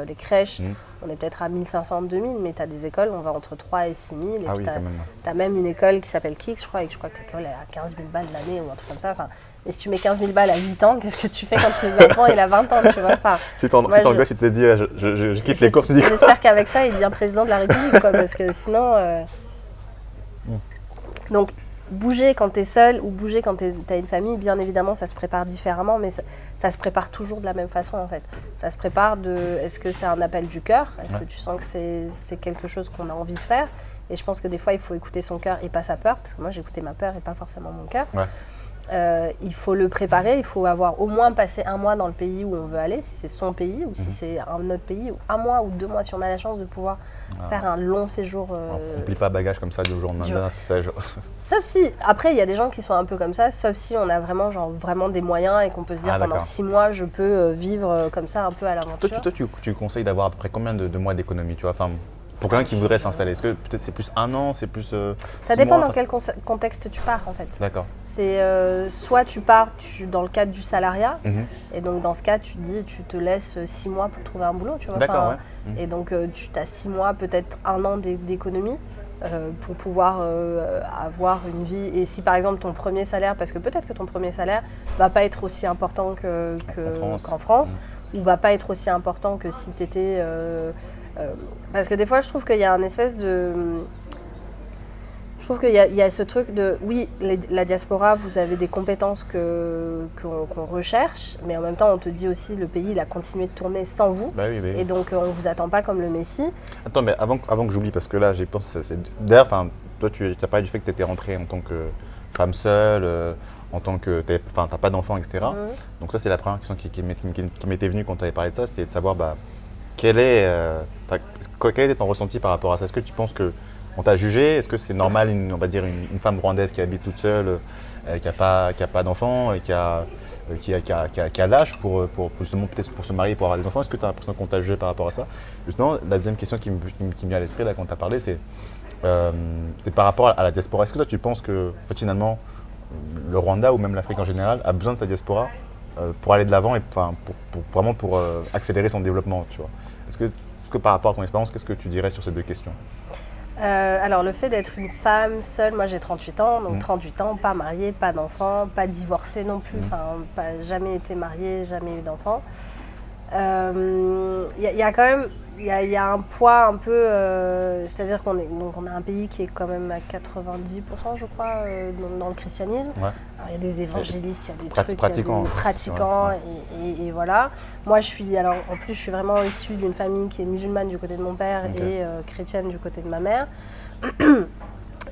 les crèches, on est peut-être à 1 500, 2 000, mais tu as des écoles, on va entre 3 et 6 000. Et puis tu as même une école qui s'appelle Kix, je crois que l'école est à 15 000 balles l'année ou un truc comme ça. Et si tu mets 15 000 balles à 8 ans, qu'est-ce que tu fais quand tes enfants il a 20 ans, tu vois. Si ton gosse il te dit je quitte les courses, j'espère qu'avec ça il devient président de la République, quoi, parce que sinon... Donc bouger quand tu es seul ou bouger quand tu as une famille, bien évidemment ça se prépare différemment, mais ça se prépare toujours de la même façon en fait. Ça se prépare est-ce que c'est un appel du cœur, est-ce que tu sens que c'est quelque chose qu'on a envie de faire, et je pense que des fois il faut écouter son cœur et pas sa peur, parce que moi j'écoutais ma peur et pas forcément mon cœur. Il faut le préparer, il faut avoir au moins passé 1 mois dans le pays où on veut aller, si c'est son pays ou si c'est un autre pays, ou 1 mois ou 2 mois si on a la chance de pouvoir faire un long séjour. On ne plie pas bagage comme ça du jour au lendemain, c'est ça. Sauf si, après il y a des gens qui sont un peu comme ça, sauf si on a vraiment des moyens et qu'on peut se dire pendant 6 mois je peux vivre comme ça un peu à l'aventure. Toi tu conseilles d'avoir à peu près combien de mois d'économie, tu vois, pour quelqu'un qui voudrait s'installer, est-ce que peut-être c'est plus 1 an, c'est plus ça dépend mois, dans quel contexte tu pars en fait. D'accord. C'est soit tu pars dans le cadre du salariat, et donc dans ce cas tu te laisses 6 mois pour trouver un boulot, tu vois. D'accord, Et donc tu as 6 mois, peut-être 1 an d'économie pour pouvoir avoir une vie. Et si par exemple ton premier salaire, parce que peut-être que ton premier salaire va pas être aussi important qu'en France, ou va pas être aussi important que si tu étais... parce que des fois, je trouve qu'il y a un espèce de... Je trouve qu'il y a ce truc de... Oui, la diaspora, vous avez des compétences qu'on recherche, mais en même temps, on te dit aussi le pays, il a continué de tourner sans vous. Oui. Et donc, on ne vous attend pas comme le Messie. Attends, mais avant que j'oublie, parce que là, j'ai pensé... D'ailleurs, toi, tu as parlé du fait que tu étais rentrée en tant que femme seule, en tant que... Tu n'as pas d'enfant, etc. Donc ça, c'est la première question qui m'était venue quand tu avais parlé de ça, c'était de savoir... quel était ton ressenti par rapport à ça? Est-ce que tu penses qu'on t'a jugé? Est-ce que c'est normal, on va dire, une femme rwandaise qui habite toute seule, qui n'a pas d'enfants et qui a l'âge pour justement peut-être pour se marier, pour avoir des enfants? Est-ce que tu as l'impression qu'on t'a jugé par rapport à ça? Justement, la deuxième question qui me vient à l'esprit là quand tu as parlé, c'est par rapport à la diaspora. Est-ce que toi tu penses que finalement le Rwanda ou même l'Afrique en général a besoin de sa diaspora pour aller de l'avant et vraiment pour accélérer son développement, tu vois? Est-ce que par rapport à ton expérience, qu'est-ce que tu dirais sur ces 2 questions? Alors le fait d'être une femme seule, moi j'ai 38 ans, donc 38 ans, pas mariée, pas d'enfant, pas divorcée non plus, jamais été mariée, jamais eu d'enfant. Y a quand même, il y a un poids un peu, c'est-à-dire qu'on a un pays qui est quand même à 90%, je crois, dans le christianisme. Alors, il y a des évangélistes, il y a des pratiquants, et voilà. Moi, en plus, je suis vraiment issue d'une famille qui est musulmane du côté de mon père et chrétienne du côté de ma mère.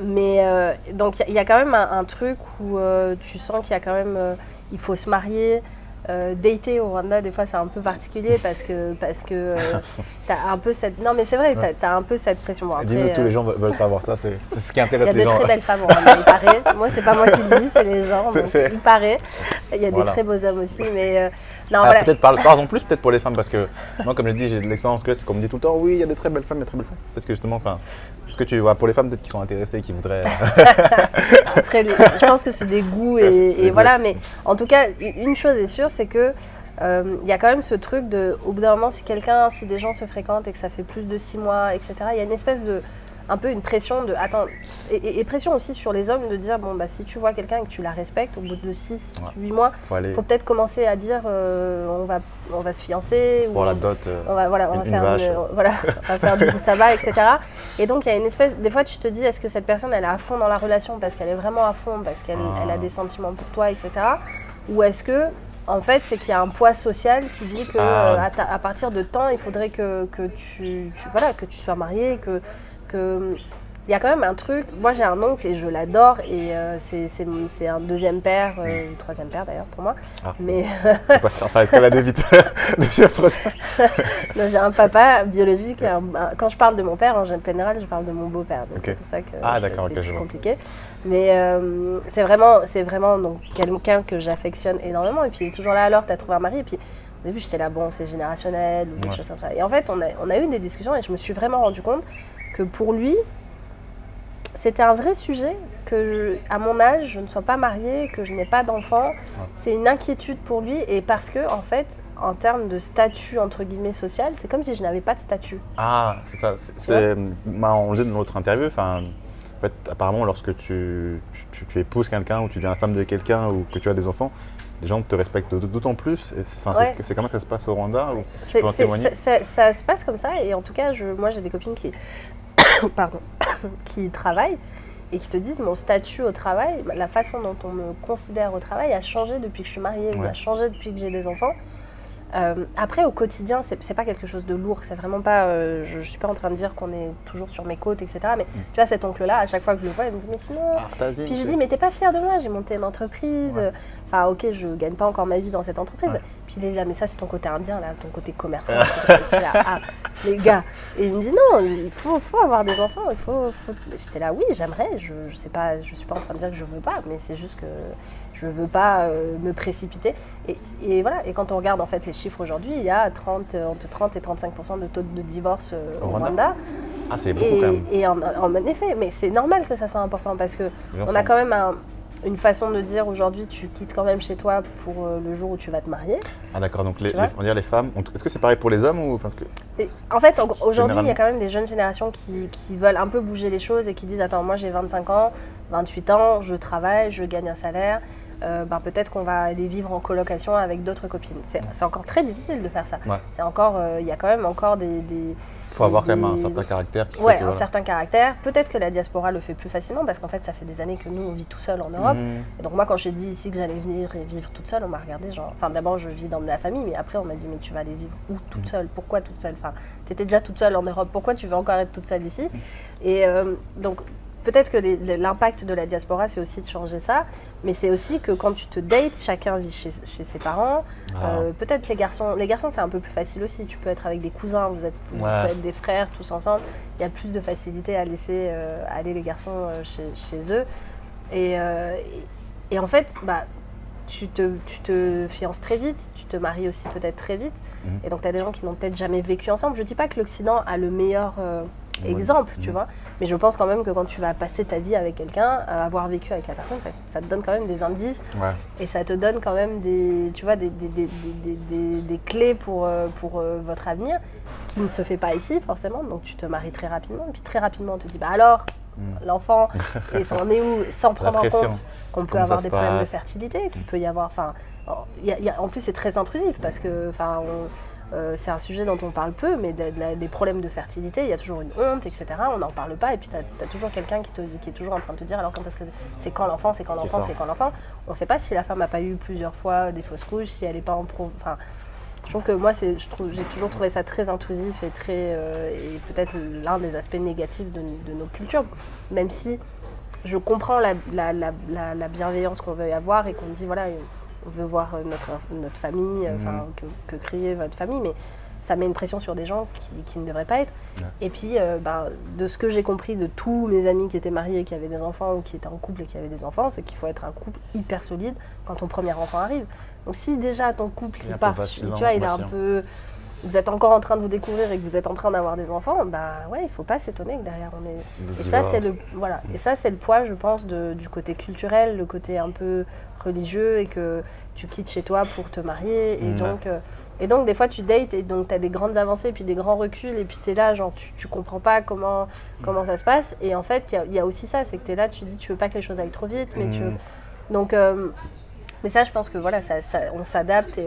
Mais donc, il y a quand même un truc où tu sens qu'il y a quand même, il faut se marier. Dater au Rwanda, des fois, c'est un peu particulier parce que t'as un peu cette... Non, mais c'est vrai, t'as un peu cette pression. Bon, dis-nous, tous les gens veulent savoir ça, c'est ce qui intéresse les gens. Il y a de très belles femmes au Rwanda, il paraît. Moi, c'est pas moi qui le dis, c'est les gens. Il paraît. Il y a des très beaux hommes aussi, mais... Peut-être parlons plus peut-être pour les femmes, parce que moi, comme je dis, j'ai de l'expérience que c'est qu'on me dit tout le temps, oui, il y a des très belles femmes, il y a des très belles femmes. Peut-être que justement, est-ce que tu vois, pour les femmes peut-être qui sont intéressées, qui voudraient... Après, je pense que c'est des goûts et voilà, mais en tout cas, une chose est sûre, c'est que il y a quand même ce truc au bout d'un moment, si des gens se fréquentent et que ça fait plus de 6 mois, etc., il y a une espèce de... un peu une pression de attends, et pression aussi sur les hommes de dire si tu vois quelqu'un et que tu la respectes au bout de 6-8 mois, faut peut-être commencer à dire on va se fiancer, pour la dot, on va faire du coup ça va, etc. Et donc il y a une espèce, des fois tu te dis est-ce que cette personne elle est à fond dans la relation parce qu'elle est vraiment à fond, parce qu'elle a des sentiments pour toi, etc. Ou est-ce que En fait, c'est qu'il y a un poids social qui dit que Ah. à partir de temps, il faudrait que voilà, que tu sois marié, que il y a quand même un truc. Moi, j'ai un oncle et je l'adore et c'est un deuxième père, troisième père d'ailleurs pour moi. Ah. Mais Ça escaladait vite. non, j'ai un papa biologique. Quand je parle de mon père, en général, je parle de mon beau-père. Donc Ok. c'est pour ça que D'accord, c'est ok, je plus vois. compliqué. Mais c'est vraiment donc, quelqu'un que j'affectionne énormément. Et puis il est toujours là, alors tu as trouvé un mari. Et puis au début, j'étais là, bon, c'est générationnel ou des Ouais. choses comme ça. Et en fait, on a eu des discussions et je me suis vraiment rendu compte que pour lui, c'était un vrai sujet que, à mon âge, je ne sois pas mariée, que je n'ai pas d'enfant. C'est une inquiétude pour lui et parce que, en fait, en termes de statut, entre guillemets, social, c'est comme si je n'avais pas de statut. Ah, c'est ça. On le disait dans notre interview. Enfin, en fait, apparemment, lorsque tu épouses quelqu'un ou tu deviens la femme de quelqu'un ou que tu as des enfants, les gens te respectent d'autant plus. Ouais. C'est comment que ça se passe au Rwanda ou tu C'est- peux en c'est- témoigner? ça se passe comme ça et en tout cas, moi j'ai des copines qui, pardon, qui travaillent et qui te disent mon statut au travail, la façon dont on me considère au travail a changé depuis que je suis mariée, ou Ouais. a changé depuis que j'ai des enfants. Après, au quotidien, c'est pas quelque chose de lourd. C'est vraiment pas. Je suis pas en train de dire qu'on est toujours sur mes côtes, etc. Mais tu vois, cet oncle-là, à chaque fois que je le vois, il me dit mais sinon. Vas-y, Puis je lui monsieur. dis mais t'es pas fière de moi, j'ai monté une entreprise. Ouais. Enfin ok, je gagne pas encore ma vie dans cette entreprise. Ouais. Puis il est là mais ça c'est ton côté indien là, ton côté commerçant. Je suis là, ah les gars. Et il me dit non, il faut avoir des enfants. J'étais là oui, j'aimerais. Je sais pas, je suis pas en train de dire que je veux pas, mais c'est juste que je veux pas me précipiter. Et voilà. Et quand on regarde en fait les chiffres aujourd'hui, il y a entre 30 et 35% de taux de divorce au Rwanda. Ah, c'est beaucoup quand même. Et en effet, mais c'est normal que ça soit important parce que Les gens on a sont- quand même une façon de dire aujourd'hui tu quittes quand même chez toi pour le jour où tu vas te marier. Ah, d'accord. Donc, Tu vois on va dire les femmes. Est-ce que c'est pareil pour les hommes ou parce que Et en fait, aujourd'hui, il y Généralement. a quand même des jeunes générations qui veulent un peu bouger les choses et qui disent attends, moi j'ai 25 ans, 28 ans, je travaille, je gagne un salaire. Peut-être qu'on va aller vivre en colocation avec d'autres copines. C'est encore très difficile de faire ça. Ouais. C'est encore, il y a quand même encore des faut avoir quand même un des- certain caractère qui fait Ouais, que, un voilà. certain caractère. Peut-être que la diaspora le fait plus facilement parce qu'en fait, ça fait des années que nous, on vit tout seul en Europe. Et donc moi, quand j'ai dit ici que j'allais venir et vivre toute seule, on m'a regardé genre... Enfin, d'abord, je vis dans ma famille, mais après, on m'a dit, mais tu vas aller vivre où toute seule? Pourquoi toute seule? Enfin, t'étais déjà toute seule en Europe, pourquoi tu veux encore être toute seule ici? Et donc, peut-être que l'impact de la diaspora, c'est aussi de changer ça, mais c'est aussi que quand tu te dates, chacun vit chez ses parents. Ah. Peut-être les garçons, c'est un peu plus facile aussi. Tu peux être avec des cousins, vous Ouais. pouvez être des frères tous ensemble. Il y a plus de facilité à laisser aller les garçons chez eux. Et en fait, tu te fiances très vite, tu te maries aussi peut-être très vite. Et donc, tu as des gens qui n'ont peut-être jamais vécu ensemble. Je ne dis pas que l'Occident a le meilleur exemple, tu vois. Mais je pense quand même que quand tu vas passer ta vie avec quelqu'un, avoir vécu avec la personne, ça te donne quand même des indices. Ouais. Et ça te donne quand même des clés pour votre avenir. Ce qui ne se fait pas ici, forcément. Donc, tu te maries très rapidement. Et puis, très rapidement, on te dit, alors, l'enfant, et ça en est où? Sans prendre en pression. compte qu'on peut Comment avoir ça se des problèmes de passe? fertilité, qu'il peut y avoir... Enfin, en plus, c'est très intrusif parce que... c'est un sujet dont on parle peu, mais des problèmes de fertilité, il y a toujours une honte, etc. On n'en parle pas, et puis tu as toujours quelqu'un qui est toujours en train de te dire alors quand est-ce que c'est quand l'enfant, c'est quand l'enfant, ça. c'est quand l'enfant. On ne sait pas si la femme n'a pas eu plusieurs fois des fausses couches, si elle n'est pas en Enfin, je trouve que moi, j'ai toujours trouvé ça très intrusif et et peut-être l'un des aspects négatifs de nos cultures, même si je comprends la bienveillance qu'on veut y avoir et qu'on dit voilà. On veut voir notre famille, que crier votre famille, mais ça met une pression sur des gens qui ne devraient pas être. Yes. Et puis, de ce que j'ai compris de tous mes amis qui étaient mariés, qui avaient des enfants ou qui étaient en couple et qui avaient des enfants, c'est qu'il faut être un couple hyper solide quand ton premier enfant arrive. Donc si déjà ton couple Il est un il peu part, vacillant, tu vois, il est un vacillant. peu... Vous êtes encore en train de vous découvrir et que vous êtes en train d'avoir des enfants, il faut pas s'étonner que derrière on est... Des Et ça, c'est divorces. Et ça, c'est le poids, je pense, du côté culturel, le côté un peu religieux et que tu quittes chez toi pour te marier. Et donc, des fois, tu dates et donc tu as des grandes avancées puis des grands reculs et puis tu es là, genre, tu comprends pas comment ça se passe. Et en fait, il y a aussi ça, c'est que tu es là, tu dis, tu veux pas que les choses aillent trop vite, mais tu veux... Donc, mais ça, je pense que voilà, on s'adapte et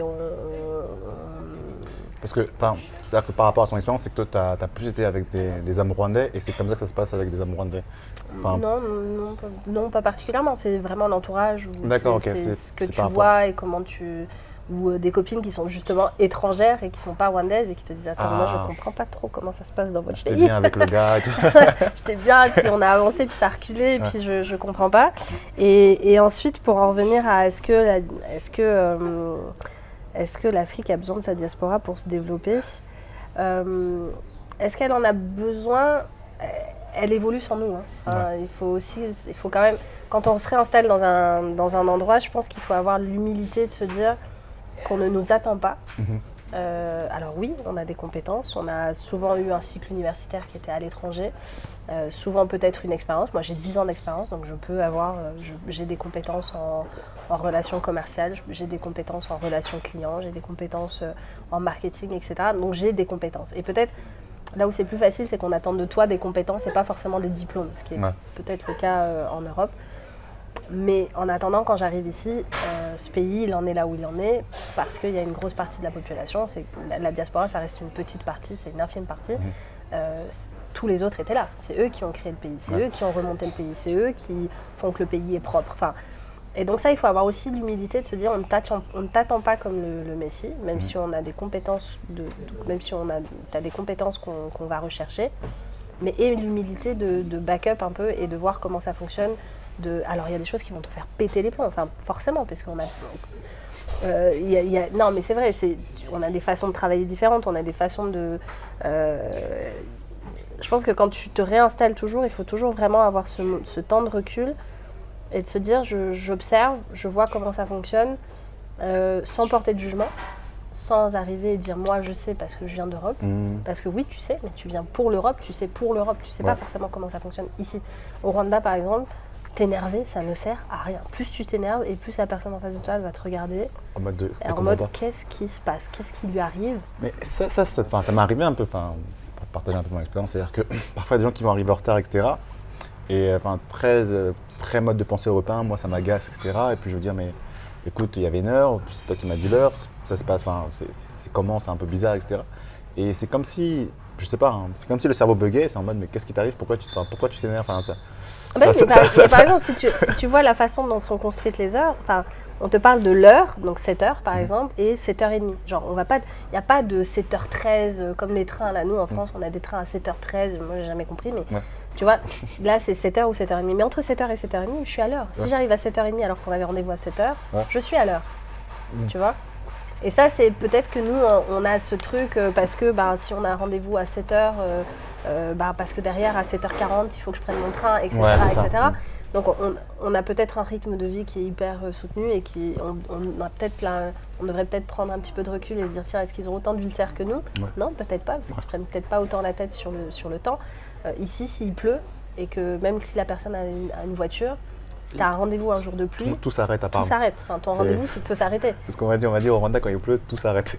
Parce que, c'est-à-dire que par rapport à ton expérience, c'est que toi, tu as plus été avec des hommes rwandais et c'est comme ça que ça se passe avec des hommes rwandais. Enfin, Non, pas particulièrement. C'est vraiment l'entourage. D'accord, ok, C'est c'est- ce que c'est tu par rapport. vois et comment tu... ou des copines qui sont justement étrangères et qui sont pas rwandaises et qui te disent attends, moi je comprends pas trop comment ça se passe dans votre pays. J'étais bien avec le gars et tout. J'étais bien, et puis on a avancé, puis ça a reculé, et puis je comprends pas. Et ensuite, pour en revenir à est-ce que l'Afrique a besoin de sa diaspora pour se développer, est-ce qu'elle en a besoin? Elle évolue sans nous. Il faut quand même, quand on se réinstalle dans un endroit, je pense qu'il faut avoir l'humilité de se dire qu'on ne nous attend pas. Alors oui, on a des compétences, on a souvent eu un cycle universitaire qui était à l'étranger, souvent peut-être une expérience. Moi j'ai 10 ans d'expérience, donc j'ai des compétences en relations commerciales, j'ai des compétences en relations clients, j'ai des compétences en marketing, etc. Donc j'ai des compétences. Et peut-être, là où c'est plus facile, c'est qu'on attend de toi des compétences et pas forcément des diplômes, ce qui est peut-être le cas en Europe. Mais en attendant, quand j'arrive ici, ce pays, il en est là où il en est, parce qu'il y a une grosse partie de la population. La diaspora, ça reste une petite partie, c'est une infime partie. Tous les autres étaient là. C'est eux qui ont créé le pays, c'est eux qui ont remonté le pays, c'est eux qui font que le pays est propre. Enfin, et donc ça, il faut avoir aussi l'humilité de se dire, on ne t'attend pas comme le Messie, même si on a des compétences, même si t'as des compétences qu'on va rechercher, mais et l'humilité de back-up un peu et de voir comment ça fonctionne. Alors il y a des choses qui vont te faire péter les plombs, enfin forcément, parce qu'on a... non mais c'est vrai, on a des façons de travailler différentes, on a des façons de... je pense que quand tu te réinstalles toujours, il faut toujours vraiment avoir ce temps de recul et de se dire j'observe, je vois comment ça fonctionne, sans porter de jugement, sans arriver et dire moi je sais parce que je viens d'Europe, parce que oui tu sais, mais tu viens pour l'Europe, tu sais pour l'Europe, tu sais pas forcément comment ça fonctionne ici. Au Rwanda par exemple, t'énerver, ça ne sert à rien. Plus tu t'énerves et plus la personne en face de toi elle va te regarder en mode qu'est-ce qui se passe, qu'est-ce qui lui arrive. Mais ça m'est arrivé un peu, pour partager un peu mon expérience, c'est-à-dire que parfois il y a des gens qui vont arriver en retard, etc. Et très mode de pensée européen, moi ça m'agace, etc. Et puis je veux dire, mais écoute, il y avait une heure, puis c'est toi qui m'as dit l'heure, ça se passe, c'est comment, c'est un peu bizarre, etc. Et c'est comme si, je sais pas, c'est comme si le cerveau buguait, c'est en mode mais qu'est-ce qui t'arrive, pourquoi tu t'énerves, par exemple, si tu vois la façon dont sont construites les heures, on te parle de l'heure, donc 7 heures par exemple, et 7h30. Genre, il n'y a pas de 7h13 comme les trains. Là, nous en France, on a des trains à 7h13, moi j'ai jamais compris, mais tu vois, là c'est 7h ou 7h30. Mais entre 7h et 7h30, je suis à l'heure. Si j'arrive à 7h30 alors qu'on avait rendez-vous à 7h, je suis à l'heure. Tu vois ? Et ça, c'est peut-être que nous, on a ce truc parce que si on a un rendez-vous à 7h, parce que derrière, à 7h40, il faut que je prenne mon train, etc. etc. Donc, on a peut-être un rythme de vie qui est hyper soutenu et on devrait peut-être prendre un petit peu de recul et se dire tiens, est-ce qu'ils ont autant d'ulcères que nous ? Non, peut-être pas, parce qu'ils ne se prennent peut-être pas autant la tête sur le temps. Ici, s'il pleut et que même si la personne a une voiture, si tu as un rendez-vous un jour de pluie, tout s'arrête à part. Tout s'arrête. Enfin, ton rendez-vous peut s'arrêter. C'est ce qu'on va dire au Rwanda, quand il pleut, tout s'arrête.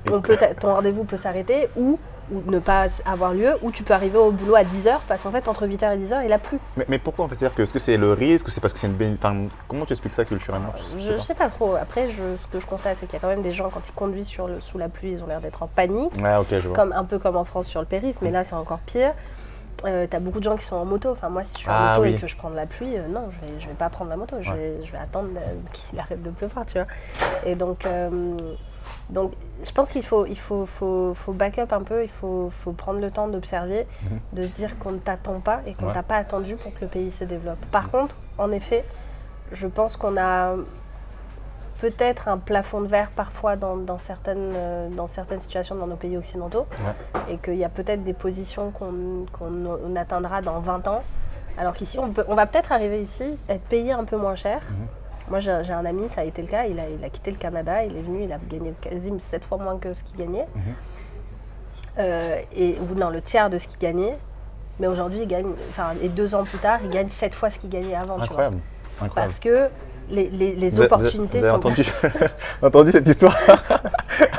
Ton rendez-vous peut s'arrêter ou ne pas avoir lieu, ou tu peux arriver au boulot à 10h parce qu'en fait, entre 8h et 10h, il a plu. Mais pourquoi en fait ? C'est-à-dire que est-ce que c'est le risque, c'est parce que c'est une comment tu expliques ça culturellement ? Je sais pas trop. Après, ce que je constate, c'est qu'il y a quand même des gens, quand ils conduisent sous la pluie, ils ont l'air d'être en panique. Je vois. Un peu comme en France sur le périph', mais là, c'est encore pire. T'as beaucoup de gens qui sont en moto. Enfin, moi, si je suis en moto et que je prends de la pluie, non, je vais pas prendre la moto. Je vais attendre qu'il arrête de pleuvoir, tu vois. Et donc, je pense qu'il faut back up un peu. Il faut prendre le temps d'observer, de se dire qu'on ne t'attend pas et qu'on t'a pas attendu pour que le pays se développe. Par contre, en effet, je pense qu'on a peut-être un plafond de verre parfois dans certaines situations dans nos pays occidentaux et qu'il y a peut-être des positions qu'on atteindra dans 20 ans, alors qu'ici on va peut-être arriver ici, être payé un peu moins cher. Moi j'ai un ami, ça a été le cas, il a quitté le Canada, il est venu, il a gagné quasiment 7 fois moins que ce qu'il gagnait, le tiers de ce qu'il gagnait, mais aujourd'hui il gagne, et 2 ans plus tard, il gagne 7 fois ce qu'il gagnait avant. Incroyable. Parce que les opportunités vous avez sont... entendu cette histoire?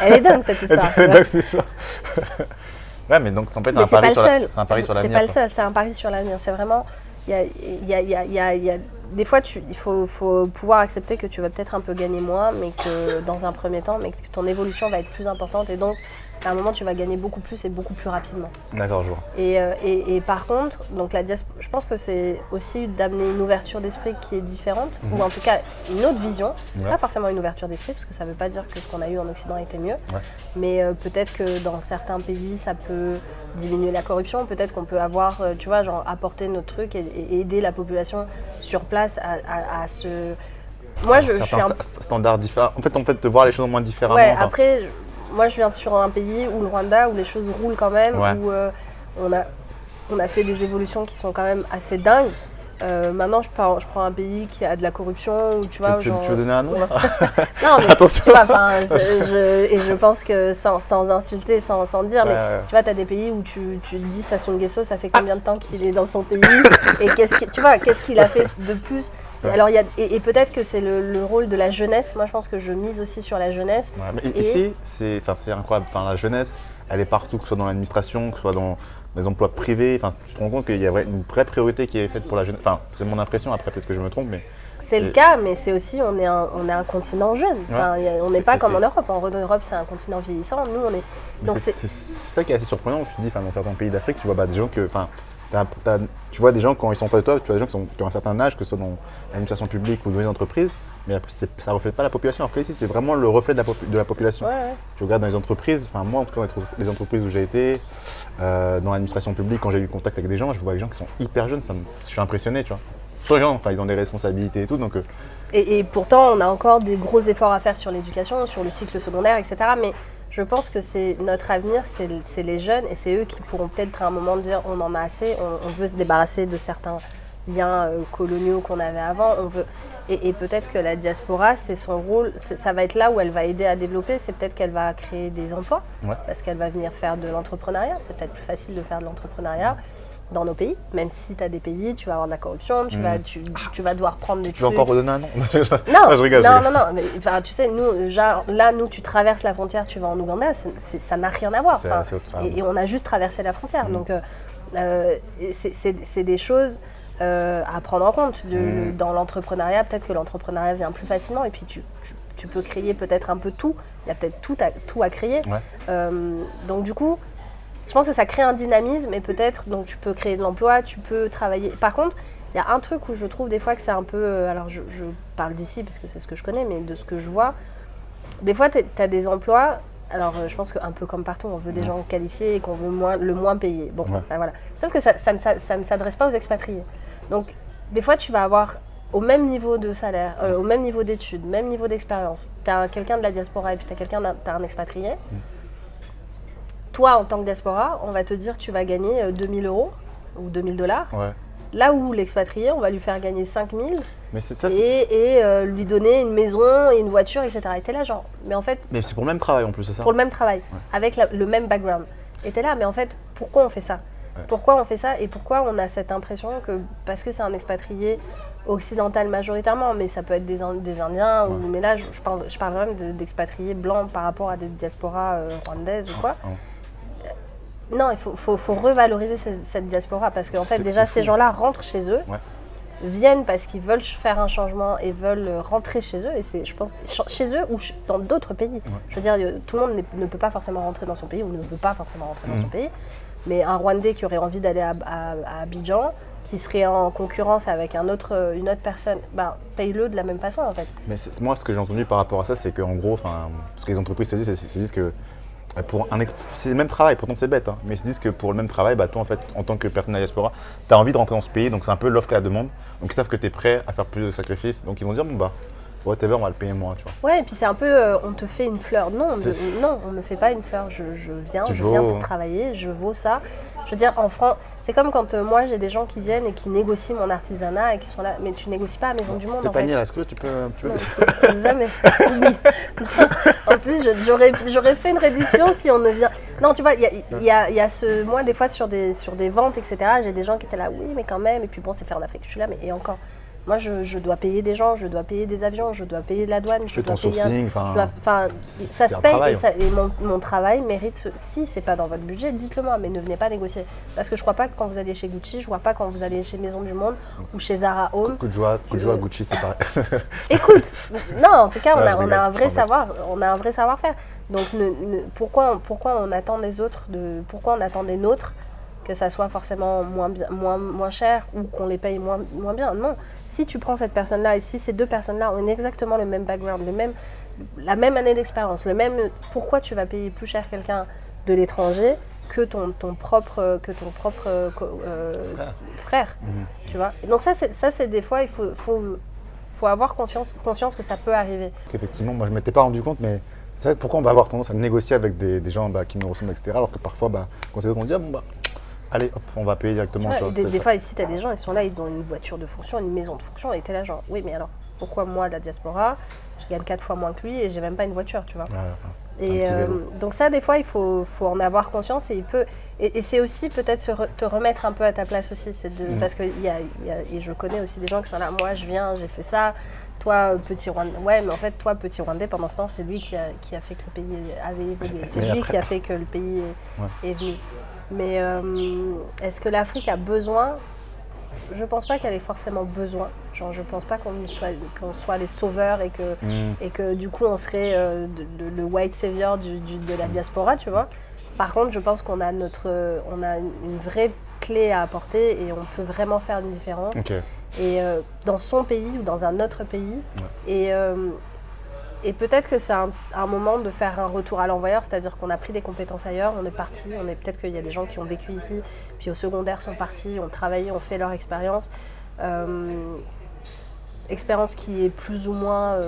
Elle est dingue cette histoire. Ouais, mais donc en fait, c'est un pari sur l'avenir. C'est pas le seul, c'est un pari sur l'avenir. C'est vraiment, il y a des fois, il faut pouvoir accepter que tu vas peut-être un peu gagner moins, mais que dans un premier temps, mais que ton évolution va être plus importante. Et donc, à un moment, tu vas gagner beaucoup plus et beaucoup plus rapidement. D'accord, je vois. Et par contre, donc je pense que c'est aussi d'amener une ouverture d'esprit qui est différente, ou en tout cas une autre vision. Pas forcément une ouverture d'esprit, parce que ça ne veut pas dire que ce qu'on a eu en Occident était mieux. Mais peut-être que dans certains pays, ça peut diminuer la corruption. Peut-être qu'on peut avoir, tu vois, genre apporter notre truc et aider la population sur place à se... Moi, je suis un standard différent. En fait, de voir les choses moins différemment. Ouais, après, moi, je viens sur un pays où le Rwanda, où les choses roulent quand même, où on a fait des évolutions qui sont quand même assez dingues. Maintenant, je prends un pays qui a de la corruption, où tu vois, tu veux donner un nom? Non, mais attention. Tu vois, je pense que sans insulter, sans dire, mais tu vois, tu as des pays où tu te dis Sassou Nguesso, ça fait combien de temps qu'il est dans son pays et qu'est-ce qu'il a fait de plus? Alors, et peut-être que c'est le rôle de la jeunesse. Moi, je pense que je mise aussi sur la jeunesse. Mais ici, c'est incroyable. Enfin, la jeunesse, elle est partout, que ce soit dans l'administration, que ce soit dans les emplois privés. Enfin, tu te rends compte qu'il y a une vraie priorité qui est faite pour la jeunesse. Enfin, c'est mon impression. Après, peut-être que je me trompe, mais c'est le cas. Mais c'est aussi, on est un continent jeune. Enfin, on n'est pas comme en Europe. En Europe, c'est un continent vieillissant. Nous, on est. Donc c'est ça qui est assez surprenant. Tu te dis, dans certains pays d'Afrique, tu vois des gens que, tu vois des gens quand ils sont en face de toi, tu vois des gens qui ont un certain âge, que ce soit dans l'administration publique ou dans les entreprises, mais ça ne reflète pas la population. Après ici, c'est vraiment le reflet de la population. Tu regardes dans les entreprises, moi en tout cas, les entreprises où j'ai été, dans l'administration publique, quand j'ai eu contact avec des gens, je vois des gens qui sont hyper jeunes, je suis impressionné, tu vois. Tous les gens, ils ont des responsabilités et tout, donc… Et pourtant, on a encore des gros efforts à faire sur l'éducation, sur le cycle secondaire, etc. Mais je pense que c'est notre avenir, c'est les jeunes, et c'est eux qui pourront peut-être à un moment dire on en a assez, on veut se débarrasser de certains liens coloniaux qu'on avait avant. Et peut-être que la diaspora, c'est son rôle, ça va être là où elle va aider à développer, c'est peut-être qu'elle va créer des emplois, parce qu'elle va venir faire de l'entrepreneuriat. C'est peut-être plus facile de faire de l'entrepreneuriat dans nos pays, même si tu as des pays, tu vas avoir de la corruption, tu vas devoir prendre des trucs. Tu veux encore redonner un nom? Non, je rigole. Non, mais tu sais, nous, tu traverses la frontière, tu vas en Ouganda, ça n'a rien à voir. Et on a juste traversé la frontière. Donc, c'est des choses à prendre en compte. Dans l'entrepreneuriat, peut-être que l'entrepreneuriat vient plus facilement, et puis tu peux créer peut-être un peu tout. Il y a peut-être tout à créer. Donc, du coup, je pense que ça crée un dynamisme, et peut-être, donc tu peux créer de l'emploi, tu peux travailler. Par contre, il y a un truc où je trouve des fois que c'est un peu… alors je parle d'ici parce que c'est ce que je connais, mais de ce que je vois, des fois tu as des emplois, alors je pense qu'un peu comme partout, on veut des gens qualifiés et qu'on veut le moins payer. Bon, ça, voilà. Sauf que ça ne s'adresse pas aux expatriés. Donc, des fois, tu vas avoir au même niveau de salaire, au même niveau d'études, même niveau d'expérience. Tu as quelqu'un de la diaspora et puis tu as un expatrié. Toi, en tant que diaspora, on va te dire que tu vas gagner 2 000 € ou 2 000 $. Là où l'expatrié, on va lui faire gagner 5 000 et lui donner une maison et une voiture, etc. Et t'es là genre, mais en fait… Mais c'est pour le même travail en plus, c'est ça? Pour le même travail, avec le même background. Et t'es là, mais en fait, pourquoi on fait ça? Pourquoi on fait ça et pourquoi on a cette impression que, parce que c'est un expatrié occidental majoritairement, mais ça peut être des Indiens, mais là, je parle vraiment d'expatriés blancs par rapport à des diasporas rwandaises ou quoi. Non, il faut revaloriser cette diaspora, parce qu'en fait, déjà, ces gens-là rentrent chez eux, viennent parce qu'ils veulent faire un changement et veulent rentrer chez eux. Et c'est, je pense, chez eux ou dans d'autres pays. Je veux dire, tout le monde ne peut pas forcément rentrer dans son pays ou ne veut pas forcément rentrer dans son pays. Mais un Rwandais qui aurait envie d'aller à Abidjan, qui serait en concurrence avec une autre personne, paye-le de la même façon, en fait. Mais moi, ce que j'ai entendu par rapport à ça, c'est qu'en gros, ce que les entreprises se disent que c'est le même travail, pourtant c'est bête, mais ils se disent que pour le même travail, toi en fait, en tant que personne de la diaspora, tu as envie de rentrer dans ce pays, donc c'est un peu l'offre et la demande. Donc ils savent que tu es prêt à faire plus de sacrifices, donc ils vont dire whatever, on va le payer moins, tu vois. Ouais, et puis c'est un peu, on te fait une fleur. Non, on ne me fait pas une fleur. Je viens pour travailler, je vaux ça. Je veux dire, en France, c'est comme quand moi j'ai des gens qui viennent et qui négocient mon artisanat et qui sont là, mais tu négocies pas à Maison du Monde. T'es panier là, est-ce que tu peux non, jamais. Oui. En plus, j'aurais fait une réduction si on ne vient. Non, tu vois, il y a ce, moi des fois sur des ventes, etc. J'ai des gens qui étaient là, oui, mais quand même. Et puis bon, c'est fait en Afrique. Je suis là, mais et encore. Moi, je dois payer des gens, je dois payer des avions, je dois payer de la douane, Tu fais ton sourcing, ça se paye et mon travail mérite. Si c'est pas dans votre budget, dites-le moi, mais ne venez pas négocier. Parce que je crois pas que quand vous allez chez Gucci, je vois pas quand vous allez chez Maison du Monde ou chez Zara Home. Coup de joie, Gucci, c'est pareil. Écoute, non, en tout cas, on a un vrai savoir-faire. Donc, pourquoi on attend des autres, pourquoi on attend des nôtres que ça soit forcément moins cher ou qu'on les paye moins bien. Non, si tu prends cette personne-là et si ces deux personnes-là ont exactement le même background, la même année d'expérience, pourquoi tu vas payer plus cher quelqu'un de l'étranger que ton propre frère, tu vois. Et donc ça c'est des fois, il faut avoir conscience que ça peut arriver. Effectivement, moi je ne m'étais pas rendu compte, mais c'est vrai que pourquoi on va avoir tendance à négocier avec des gens qui nous ressemblent, etc. Alors que parfois, quand c'est d'autres, on se dit, allez, hop, on va payer directement. Ouais, des fois, ici, tu as des gens, ils sont là, ils ont une voiture de fonction, une maison de fonction, et tu es là, genre, oui, mais alors, pourquoi moi, de la diaspora, je gagne 4 fois moins que lui et j'ai même pas une voiture, tu vois. Et donc ça, des fois, il faut en avoir conscience et c'est aussi peut-être te remettre un peu à ta place aussi. Parce que et je connais aussi des gens qui sont là, moi, je viens, j'ai fait ça. Toi, petit Rwandais, ouais, mais en fait, toi, petit Rwandais, pendant ce temps, c'est lui qui a fait que le pays avait évolué. C'est lui qui a fait que le pays est venu. Mais est-ce que l'Afrique a besoin? Je pense pas qu'elle ait forcément besoin. Genre, je pense pas qu'on soit les sauveurs et que du coup, on serait le white savior de la diaspora, tu vois. Par contre, je pense qu'on a une vraie clé à apporter et on peut vraiment faire une différence. Okay. Et dans son pays ou dans un autre pays. Et peut-être que c'est un moment de faire un retour à l'envoyeur, c'est-à-dire qu'on a pris des compétences ailleurs, on est parti, peut-être qu'il y a des gens qui ont vécu ici, puis au secondaire sont partis, ont travaillé, ont fait leur expérience. Expérience qui est plus ou moins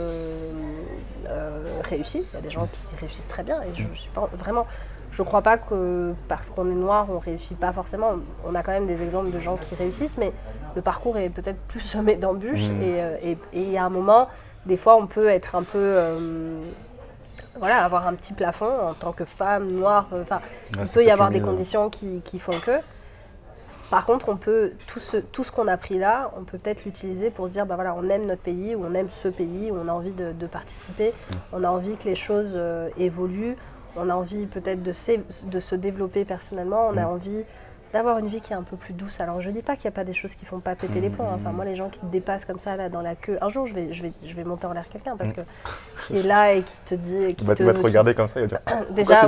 réussie. Il y a des gens qui réussissent très bien et je crois pas que parce qu'on est noir, on réussit pas forcément. On a quand même des exemples de gens qui réussissent, mais le parcours est peut-être plus semé d'embûches et il y a un moment, des fois on peut être un peu avoir un petit plafond en tant que femme noire. Il peut y avoir des conditions qui font que. Par contre, on peut tout ce qu'on a pris là, on peut peut-être l'utiliser pour se dire, on aime notre pays, ou on aime ce pays, où on a envie de participer, on a envie que les choses évoluent, on a envie peut-être de se développer personnellement, on a envie d'avoir une vie qui est un peu plus douce. Alors, je dis pas qu'il n'y a pas des choses qui font pas péter les plombs. Enfin, moi, les gens qui te dépassent comme ça là dans la queue, un jour, je vais monter en l'air quelqu'un parce que qui est là et qui te dit, tu vas te regarder comme ça et dire. Déjà,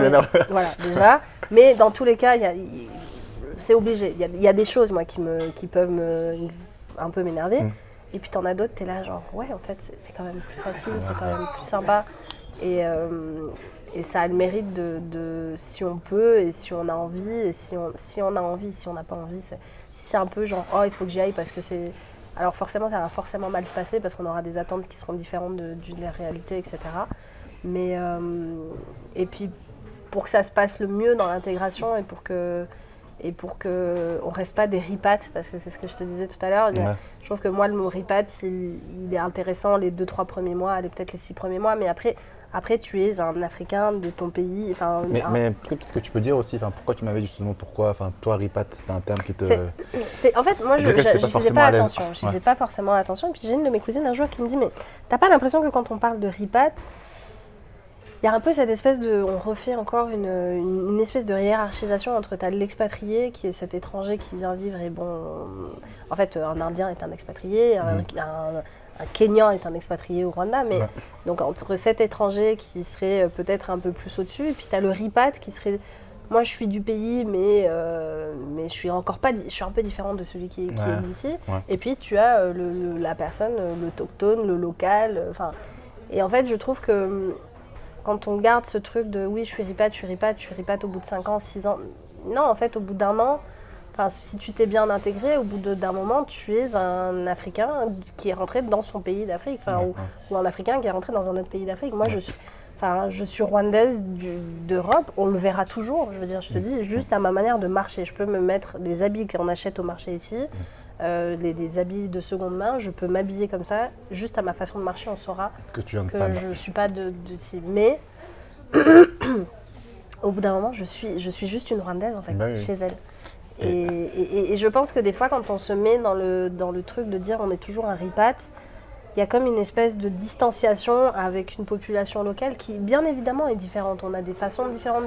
voilà, déjà. Mais dans tous les cas, c'est obligé. Il y a des choses, moi, qui peuvent un peu m'énerver. Et puis, t'en as d'autres, t'es là, genre, ouais, en fait, c'est quand même plus facile, c'est quand même plus sympa. Et ça a le mérite de si on peut, et si on a envie, et si on a envie, si on n'a pas envie. Si c'est un peu genre, oh, il faut que j'y aille parce que c'est... Alors, forcément, ça va forcément mal se passer parce qu'on aura des attentes qui seront différentes de la réalité, etc. Mais... et puis, pour que ça se passe le mieux dans l'intégration et pour que on reste pas des ripates, parce que c'est ce que je te disais tout à l'heure. Ouais. Je trouve que moi, le mot ripate, il est intéressant les 2-3 premiers mois, peut-être les 6 premiers mois, mais après tu es un Africain de ton pays. Mais peut-être que tu peux dire aussi, pourquoi tu m'avais dit justement pourquoi, toi, ripate, c'était un terme qui te... En fait, moi, je n'y faisais pas attention. Je faisais pas forcément attention. Et puis j'ai une de mes cousines un jour qui me dit, mais t'as pas l'impression que quand on parle de ripate, il y a un peu cette espèce on refait encore une espèce de hiérarchisation entre l'expatrié, qui est cet étranger qui vient vivre, et en fait, un Indien est un expatrié, un Kenyan est un expatrié au Rwanda, mais donc entre cet étranger qui serait peut-être un peu plus au-dessus, et puis tu as le ripat qui serait, moi je suis du pays, mais je suis encore pas, je suis un peu différente de celui qui est d'ici, et puis tu as la personne, l'autochtone, le local, et en fait je trouve que quand on garde ce truc de oui, je suis ripat au bout de 5 ans, 6 ans. Non, en fait, au bout d'un an, si tu t'es bien intégré, au bout d'un moment, tu es un Africain qui est rentré dans son pays d'Afrique, ou un Africain qui est rentré dans un autre pays d'Afrique. Moi, je suis rwandaise d'Europe, on le verra toujours. Je veux dire, je te dis, juste à ma manière de marcher. Je peux me mettre des habits qu'on achète au marché ici, des habits de seconde main, je peux m'habiller comme ça, juste à ma façon de marcher, on saura que je ne suis pas d'ici. Mais au bout d'un moment, je suis juste une Rwandaise en fait, chez elle. Et je pense que des fois, quand on se met dans le truc de dire on est toujours un ripat, il y a comme une espèce de distanciation avec une population locale qui, bien évidemment, est différente. On a des façons différentes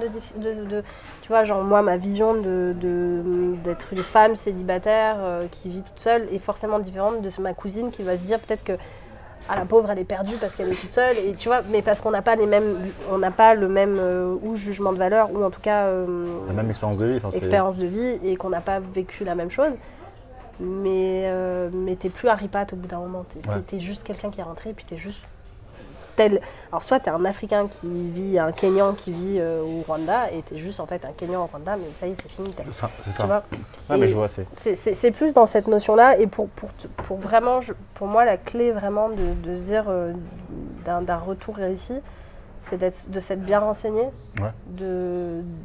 tu vois, genre moi, ma vision d'être une femme célibataire qui vit toute seule est forcément différente de ma cousine qui va se dire peut-être que la pauvre, elle est perdue parce qu'elle est toute seule. Et tu vois, mais parce qu'on n'a pas le même ou jugement de valeur, ou en tout cas la même expérience de vie. Expérience de vie, et qu'on n'a pas vécu la même chose. Mais t'es plus un ripat au bout d'un moment. T'es juste quelqu'un qui est rentré et puis t'es juste tel. Alors soit t'es un Africain qui vit, un Kenyan qui vit au Rwanda et t'es juste en fait un Kenyan au Rwanda, mais ça y est, c'est fini. C'est ça. Ouais, mais je vois, c'est plus dans cette notion-là. Et pour vraiment, pour moi, la clé vraiment de se dire d'un retour réussi, c'est de s'être bien renseigné,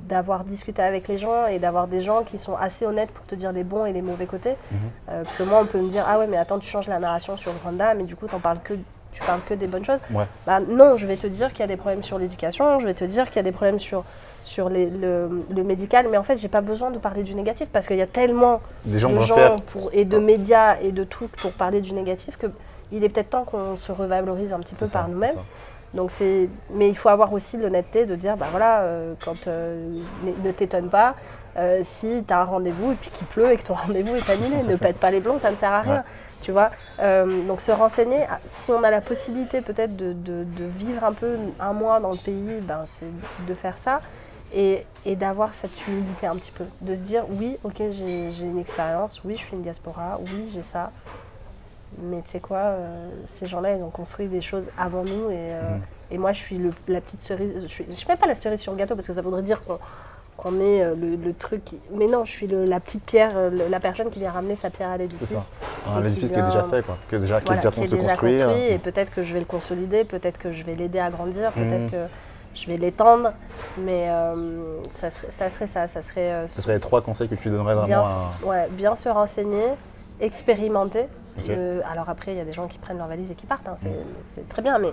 d'avoir discuté avec les gens et d'avoir des gens qui sont assez honnêtes pour te dire les bons et les mauvais côtés. Parce que moi, on peut me dire « Ah ouais, mais attends, tu changes la narration sur le Rwanda, mais du coup, tu parles que des bonnes choses. » Bah, non, je vais te dire qu'il y a des problèmes sur l'éducation, je vais te dire qu'il y a des problèmes sur le médical, mais en fait, j'ai pas besoin de parler du négatif parce qu'il y a tellement de gens et de médias et de trucs pour parler du négatif qu'il est peut-être temps qu'on se revalorise un petit peu par nous-mêmes. Donc mais il faut avoir aussi l'honnêteté de dire, bah voilà, ne t'étonne pas si tu as un rendez-vous et puis qu'il pleut et que ton rendez-vous est annulé. Ne pète pas les plombs, ça ne sert à rien. Tu vois, donc se renseigner, si on a la possibilité peut-être de vivre un peu un mois dans le pays, ben, c'est de faire ça et d'avoir cette humilité un petit peu. De se dire, oui, ok, j'ai une expérience, oui, je suis une diaspora, oui, j'ai ça. Mais tu sais quoi, ces gens-là, ils ont construit des choses avant nous et moi, je suis la petite cerise. Je suis même pas la cerise sur le gâteau parce que ça voudrait dire qu'on est le truc. Mais non, je suis la petite pierre, la personne qui vient ramener sa pierre à l'édifice. C'est ça. Un édifice qui est déjà fait, quoi. Qui est déjà en train de se construire. Construit, et peut-être que je vais le consolider, peut-être que je vais l'aider à grandir, peut-être que je vais l'étendre. Mais ça serait ça. Ça serait les 3 conseils que tu donnerais vraiment bien se renseigner, expérimenter. Alors après, il y a des gens qui prennent leur valise et qui partent, c'est très bien, mais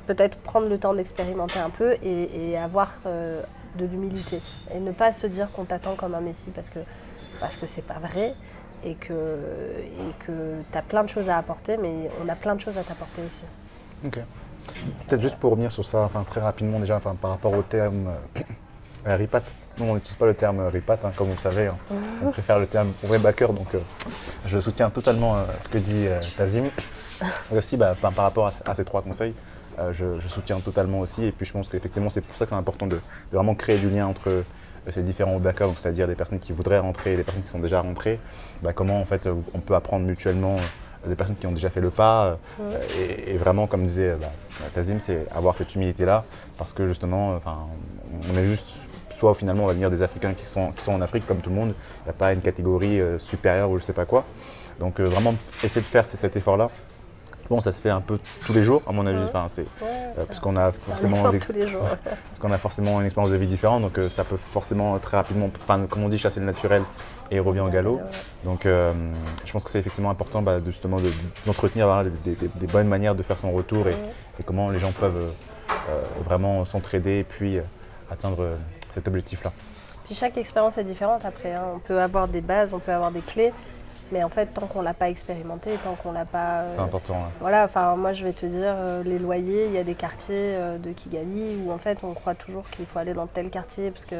peut-être prendre le temps d'expérimenter un peu et avoir de l'humilité. Et ne pas se dire qu'on t'attend comme un messie parce que c'est pas vrai et que tu as plein de choses à apporter, mais on a plein de choses à t'apporter aussi. Ok. Peut-être juste pour revenir sur ça, très rapidement déjà, par rapport au terme ripat. Nous, on n'utilise pas le terme ripat, comme vous le savez. On préfère le terme vrai backer, donc je soutiens totalement ce que dit Tazim. Et aussi, par rapport à ces 3 conseils, je soutiens totalement aussi. Et puis, je pense qu'effectivement, c'est pour ça que c'est important de vraiment créer du lien entre ces différents backers, c'est-à-dire des personnes qui voudraient rentrer et des personnes qui sont déjà rentrées. Comment, en fait, on peut apprendre mutuellement des personnes qui ont déjà fait le pas. Et vraiment, comme disait Tazim, c'est avoir cette humilité-là, parce que justement, on est juste... Soit finalement on va venir des Africains qui sont en Afrique comme tout le monde, il n'y a pas une catégorie supérieure ou je sais pas quoi. Donc vraiment essayer de faire cet effort-là. Bon, ça se fait un peu tous les jours à mon avis, puisqu'on a forcément une expérience de vie différente, donc ça peut forcément très rapidement, comme on dit, chasser le naturel et revient au galop. Donc je pense que c'est effectivement important justement d'entretenir des bonnes manières de faire son retour et comment les gens peuvent vraiment s'entraider et puis atteindre cet objectif-là. Puis chaque expérience est différente après. On peut avoir des bases, on peut avoir des clés, mais en fait, tant qu'on ne l'a pas expérimenté, tant qu'on ne l'a pas... c'est important. Voilà, moi je vais te dire, les loyers, il y a des quartiers de Kigali où en fait on croit toujours qu'il faut aller dans tel quartier parce que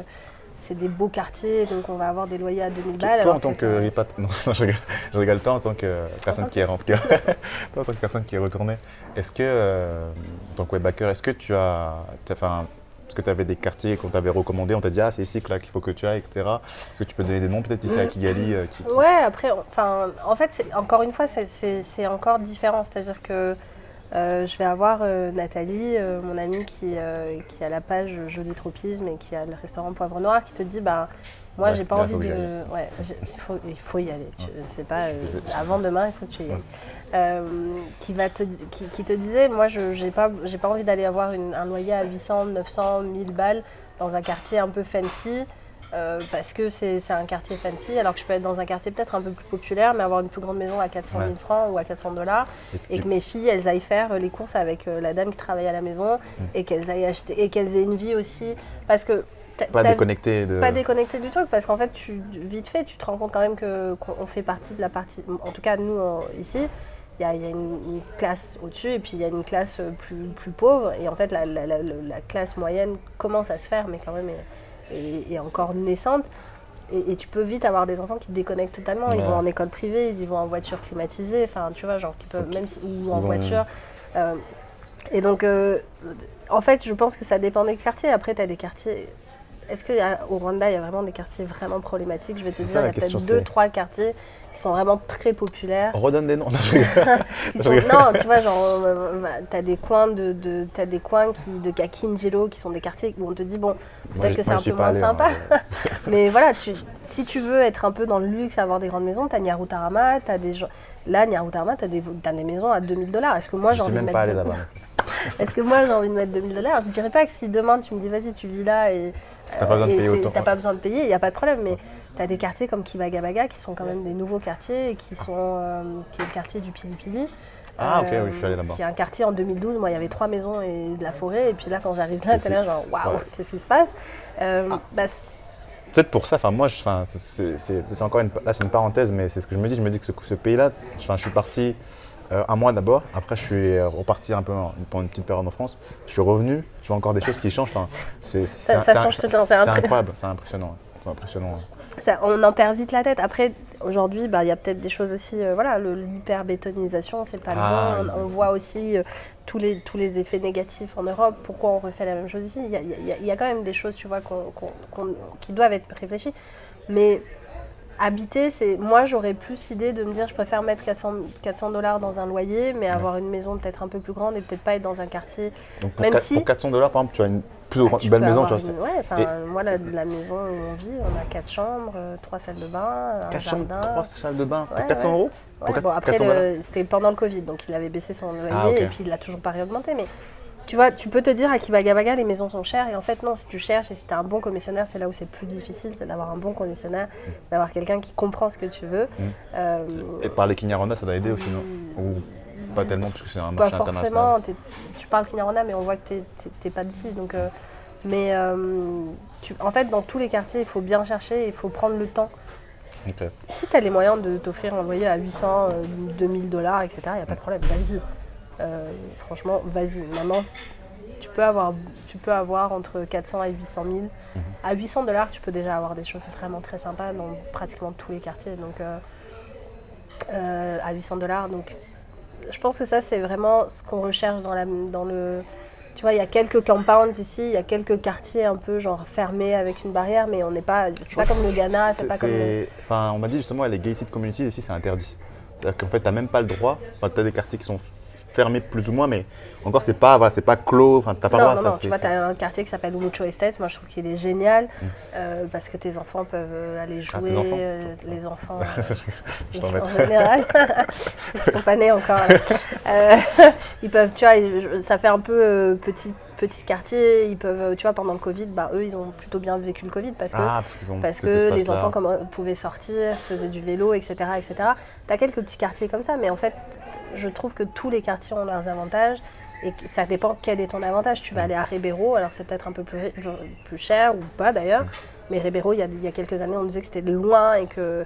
c'est des beaux quartiers, donc on va avoir des loyers à 2000 balles. Toi, en tant que ripat, non, je rigole, toi en tant que personne qui est rentrée, toi en tant que personne qui est retournée, est-ce que, en tant que webbacker, est-ce que est-ce que tu avais des quartiers qu'on t'avait recommandés, on t'a dit c'est ici qu'il faut que tu ailles, etc. Est-ce que tu peux donner des noms peut-être ici à Kigali Ouais, après, en fait, encore une fois, c'est encore différent. C'est-à-dire que je vais avoir Nathalie, mon amie qui a la page Joli Tropisme et qui a le restaurant Poivre Noir, qui te dit moi j'ai pas envie de... Ouais, il faut y aller. C'est pas avant demain, il faut que tu y ailles. Qui te disait, moi j'ai pas envie d'aller avoir un loyer à 800, 900, 1000 balles dans un quartier un peu fancy. Parce que c'est un quartier fancy, alors que je peux être dans un quartier peut-être un peu plus populaire, mais avoir une plus grande maison à 400 000 francs ou à 400 $, et que mes filles, elles aillent faire les courses avec la dame qui travaille à la maison, et qu'elles aillent acheter, et qu'elles aient une vie aussi. Parce que Pas déconnecté de... Pas déconnecté du truc, parce qu'en fait, vite fait, tu te rends compte quand même qu'on fait partie de la partie... En tout cas, nous, ici, il y a une classe au-dessus et puis il y a une classe plus pauvre. Et en fait, la classe moyenne commence à se faire, mais quand même est encore naissante. Et tu peux vite avoir des enfants qui te déconnectent totalement. Ils vont en école privée, ils y vont en voiture climatisée, enfin, tu vois, genre, qui peuvent, même si, ou en voiture. Et donc, en fait, je pense que ça dépend des quartiers. Après, tu as des quartiers... Est-ce qu'au Rwanda, il y a vraiment des quartiers vraiment problématiques? Je vais te dire, il y a peut-être 2-3 quartiers qui sont vraiment très populaires. Redonne des noms. Non, tu vois, genre, t'as des coins de Kakinjiro qui sont des quartiers où on te dit, bon, peut-être que c'est un peu moins sympa. Mais voilà, si tu veux être un peu dans le luxe, avoir des grandes maisons, t'as Nyarutarama, t'as des gens... Là, Nyarutarama, t'as des maisons à $2000. Est-ce que moi, j'ai envie de mettre... Est-ce que moi, j'ai envie de mettre $2000? Je dirais pas que si demain, tu me dis, vas-y, tu vis là et... T'as pas besoin de payer autant. T'as pas besoin de payer, il n'y a pas de problème, mais tu as des quartiers comme Kibagabaga qui sont quand même des nouveaux quartiers et qui est le quartier du Pilipili. Ah ok, oui, je suis allé là-bas. Qui est un quartier en 2012, moi il y avait 3 maisons et de la forêt, et puis là quand j'arrive là, t'es là genre waouh, qu'est-ce qui se passe? Peut-être pour ça, moi, c'est encore là c'est une parenthèse, mais c'est ce que je me dis que ce pays-là, je suis parti un mois d'abord, après je suis reparti un peu pendant une petite période en France, je suis revenu, je vois encore des choses qui changent, ça change tout le temps, c'est incroyable, c'est impressionnant. On en perd vite la tête. Après, aujourd'hui, il y a peut-être des choses aussi, l'hyperbétonisation, c'est pas le bon. On voit aussi tous les effets négatifs en Europe. Pourquoi on refait la même chose ici? Il y a quand même des choses, tu vois, qui doivent être réfléchies. Mais habiter, moi j'aurais plus idée de me dire je préfère mettre $400 dans un loyer, mais avoir une maison peut-être un peu plus grande et peut-être pas être dans un quartier. Donc pour $400 par exemple, tu as une plus belle maison, tu vois. Moi la maison où on vit, on a 4 chambres, 3 salles de bain, un jardin. 3 salles de bain pour 400 euros? Après c'était pendant le Covid, donc il avait baissé son loyer et puis il l'a toujours pas réaugmenté, mais tu vois, tu peux te dire à Kibagabaga, les maisons sont chères, et en fait non, si tu cherches et si tu as un bon commissionnaire, c'est là où c'est le plus difficile, c'est d'avoir un bon commissionnaire, c'est d'avoir quelqu'un qui comprend ce que tu veux. Et parler Kinyarwanda, ça doit aider aussi, non? Ou pas tellement, parce que c'est un marché international. Forcément, tu parles Kinyarwanda, mais on voit que t'es pas d'ici, donc... en fait, dans tous les quartiers, il faut bien chercher, il faut prendre le temps. Okay. Si tu as les moyens de t'offrir un loyer à 800, $2000, etc., il n'y a pas de problème, vas-y. Franchement, vas-y. Maintenant, tu peux avoir entre 400 et 800 000. À $800, tu peux déjà avoir des choses vraiment très sympas dans pratiquement tous les quartiers. Donc, à $800, donc je pense que ça, c'est vraiment ce qu'on recherche dans le... Tu vois, il y a quelques compounds ici, il y a quelques quartiers un peu genre fermés avec une barrière, mais on n'est pas... C'est pas comme le Ghana, c'est pas comme... Enfin, on m'a dit justement, les gated communities ici, c'est interdit. C'est-à-dire qu'en fait, tu n'as même pas le droit. Enfin, tu as des quartiers qui sont fermés plus ou moins, mais encore, c'est pas clos. Enfin, tu n'as pas le droit. Non, tu vois, tu as un quartier qui s'appelle Umucho Estate. Moi, je trouve qu'il est génial parce que tes enfants peuvent aller jouer. Les enfants en général, ceux qui ne sont pas nés encore. Ils peuvent, tu vois, ça fait un peu petit quartier, ils peuvent, tu vois, pendant le Covid, eux, ils ont plutôt bien vécu le Covid parce que les enfants pouvaient sortir, faisaient du vélo, etc. Tu as quelques petits quartiers comme ça, mais en fait, je trouve que tous les quartiers ont leurs avantages et ça dépend quel est ton avantage. Tu vas aller à Ribeiro, alors c'est peut-être un peu plus cher ou pas d'ailleurs, mais Ribeiro, il y a quelques années, on disait que c'était loin et que...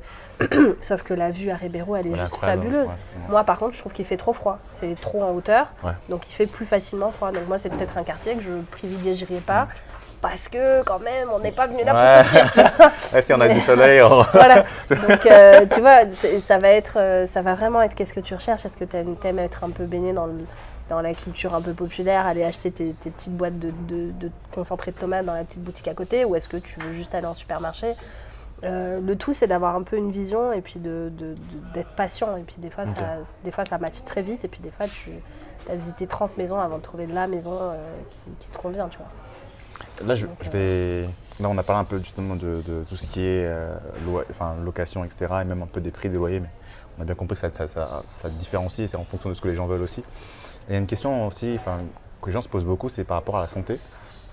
Sauf que la vue à Ribeiro, elle est juste fabuleuse. Moi, par contre, je trouve qu'il fait trop froid. C'est trop en hauteur, donc il fait plus facilement froid. Donc moi, c'est peut-être un quartier que je privilégierais pas. Parce que quand même, on n'est pas venu là pour souffrir. Est-ce qu'il y en a du soleil? Voilà. Donc tu vois, ça va vraiment être qu'est-ce que tu recherches. Est-ce que tu aimes être un peu baigné dans la culture un peu populaire, aller acheter tes petites boîtes de concentré de tomates dans la petite boutique à côté, ou est-ce que tu veux juste aller en supermarché? Le tout, c'est d'avoir un peu une vision et puis d'être patient. Et puis des fois, ça matche très vite, et puis des fois, tu as visité 30 maisons avant de trouver la maison qui te convient, tu vois. Là, là, on a parlé un peu justement de tout ce qui est location, etc., et même un peu des prix des loyers, mais on a bien compris que ça différencie, et c'est en fonction de ce que les gens veulent aussi. Et il y a une question aussi que les gens se posent beaucoup, c'est par rapport à la santé.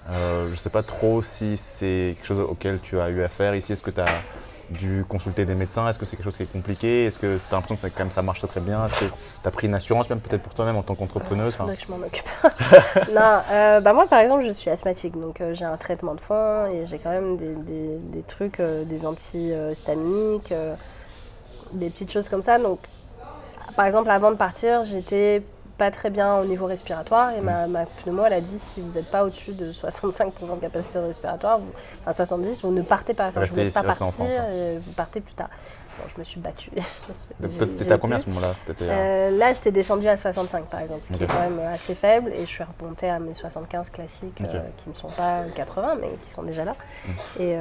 Je ne sais pas trop si c'est quelque chose auquel tu as eu affaire ici. Est-ce que tu as dû consulter des médecins? Est-ce que c'est quelque chose qui est compliqué? Est-ce que tu as l'impression que quand même, ça marche très bien? Est-ce que tu as pris une assurance même peut-être pour toi-même en tant qu'entrepreneuse? Faudrait que je m'en occupe. Non, moi par exemple je suis asthmatique, donc j'ai un traitement de fond et j'ai quand même des trucs, des antihistaminiques, des petites choses comme ça. Donc par exemple avant de partir, j'étais pas très bien au niveau respiratoire et ma pneumo elle a dit si vous n'êtes pas au-dessus de 65% de capacité respiratoire, enfin 70, vous ne partez pas. Enfin, je vous laisse pas partir, et vous partez plus tard. Bon, je me suis battue. T'étais à combien à ce moment-là? Là, j'étais descendue à 65 par exemple, ce qui est quand même assez faible, et je suis remontée à mes 75 classiques qui ne sont pas 80 mais qui sont déjà là. Et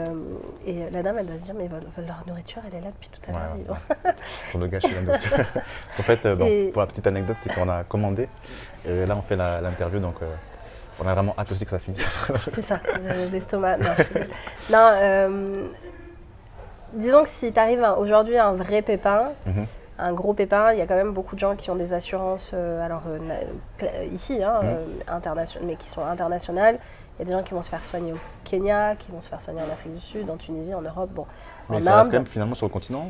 la dame elle doit se dire mais leur nourriture elle est là depuis tout à l'heure. Pour ne gâcher la nourriture. Parce qu'en fait, pour la petite anecdote, c'est qu'on a commandé et là on fait l'interview donc on a vraiment hâte aussi que ça finisse. C'est ça, j'ai l'estomac. Non, disons que si tu arrives aujourd'hui à un vrai pépin, un gros pépin, il y a quand même beaucoup de gens qui ont des assurances, ici, mais qui sont internationales. Il y a des gens qui vont se faire soigner au Kenya, qui vont se faire soigner en Afrique du Sud, en Tunisie, en Europe. Bon, mais ça reste quand même finalement sur le continent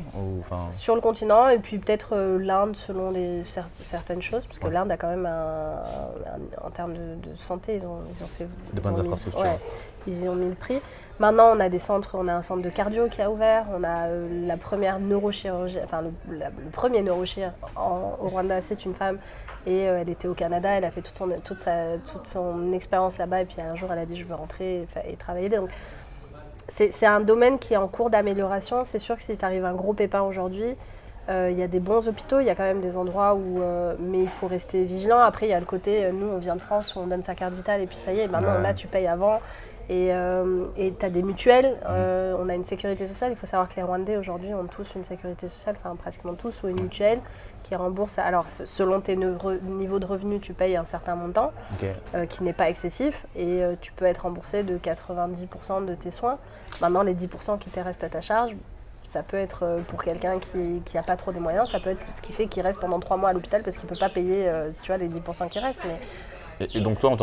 Sur le continent, et puis peut-être l'Inde selon certaines choses, parce que l'Inde a quand même en termes de santé, ils ont fait de bonnes infrastructures. Ils y ont mis le prix. Maintenant, on a un centre de cardio qui a ouvert, on a la première neurochirurgie, enfin le premier neurochir au Rwanda, c'est une femme. Et elle était au Canada, elle a fait toute son expérience là-bas, et puis un jour elle a dit je veux rentrer et travailler. Donc c'est un domaine qui est en cours d'amélioration. C'est sûr que si tu arrives un gros pépin aujourd'hui, il y a des bons hôpitaux, il y a quand même des endroits où... mais il faut rester vigilant. Après, il y a le côté, nous on vient de France, où on donne sa carte vitale et puis ça y est, maintenant là tu payes avant. Et tu as des mutuelles, on a une sécurité sociale. Il faut savoir que les Rwandais aujourd'hui ont tous une sécurité sociale, enfin pratiquement tous, ou une mutuelle qui rembourse. Alors selon tes niveaux de revenus, tu payes un certain montant qui n'est pas excessif, et tu peux être remboursé de 90% de tes soins. Maintenant, les 10% qui te restent à ta charge, ça peut être pour quelqu'un qui n'a pas trop de moyens, ça peut être ce qui fait qu'il reste pendant 3 mois à l'hôpital parce qu'il ne peut pas payer les 10% qui restent. Mais... Et donc toi,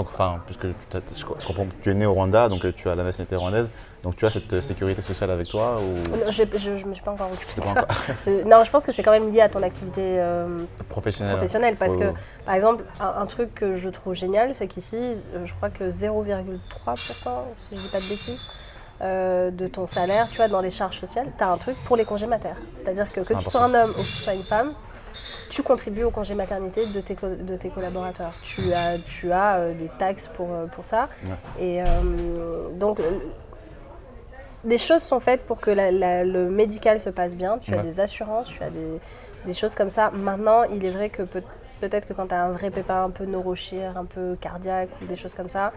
puisque je comprends que tu es né au Rwanda, donc tu as la nationalité rwandaise, donc tu as cette sécurité sociale avec toi ou... Non, je ne me suis pas encore occupée de ça. Non, je pense que c'est quand même lié à ton activité professionnelle parce que, par exemple, un truc que je trouve génial, c'est qu'ici, je crois que 0,3%, si je ne dis pas de bêtises, de ton salaire, tu vois, dans les charges sociales, tu as un truc pour les congés maternes. C'est-à-dire que tu sois un homme ou que tu sois une femme, tu contribues au congé maternité de tes collaborateurs. Tu as des taxes pour ça. Et donc, des choses sont faites pour que le médical se passe bien. Tu as des assurances, tu as des choses comme ça. Maintenant, il est vrai que peut-être que quand tu as un vrai pépin un peu neurochir, un peu cardiaque ou des choses comme ça,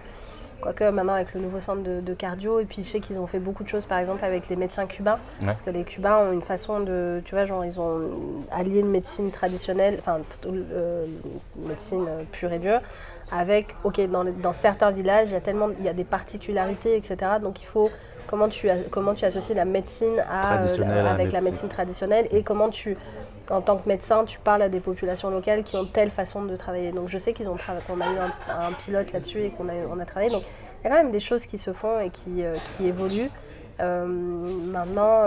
quoique maintenant avec le nouveau centre de cardio, et puis je sais qu'ils ont fait beaucoup de choses par exemple avec les médecins cubains, parce que les Cubains ont une façon de, tu vois, genre ils ont allié une médecine traditionnelle, enfin médecine pure et dure, avec, dans certains villages il y a des particularités, etc. Donc il faut, comment tu associes la médecine avec la médecine traditionnelle, et comment en tant que médecin, tu parles à des populations locales qui ont telle façon de travailler. Donc je sais qu'on a eu un pilote là-dessus et qu'on a travaillé. Donc il y a quand même des choses qui se font et qui évoluent. Maintenant,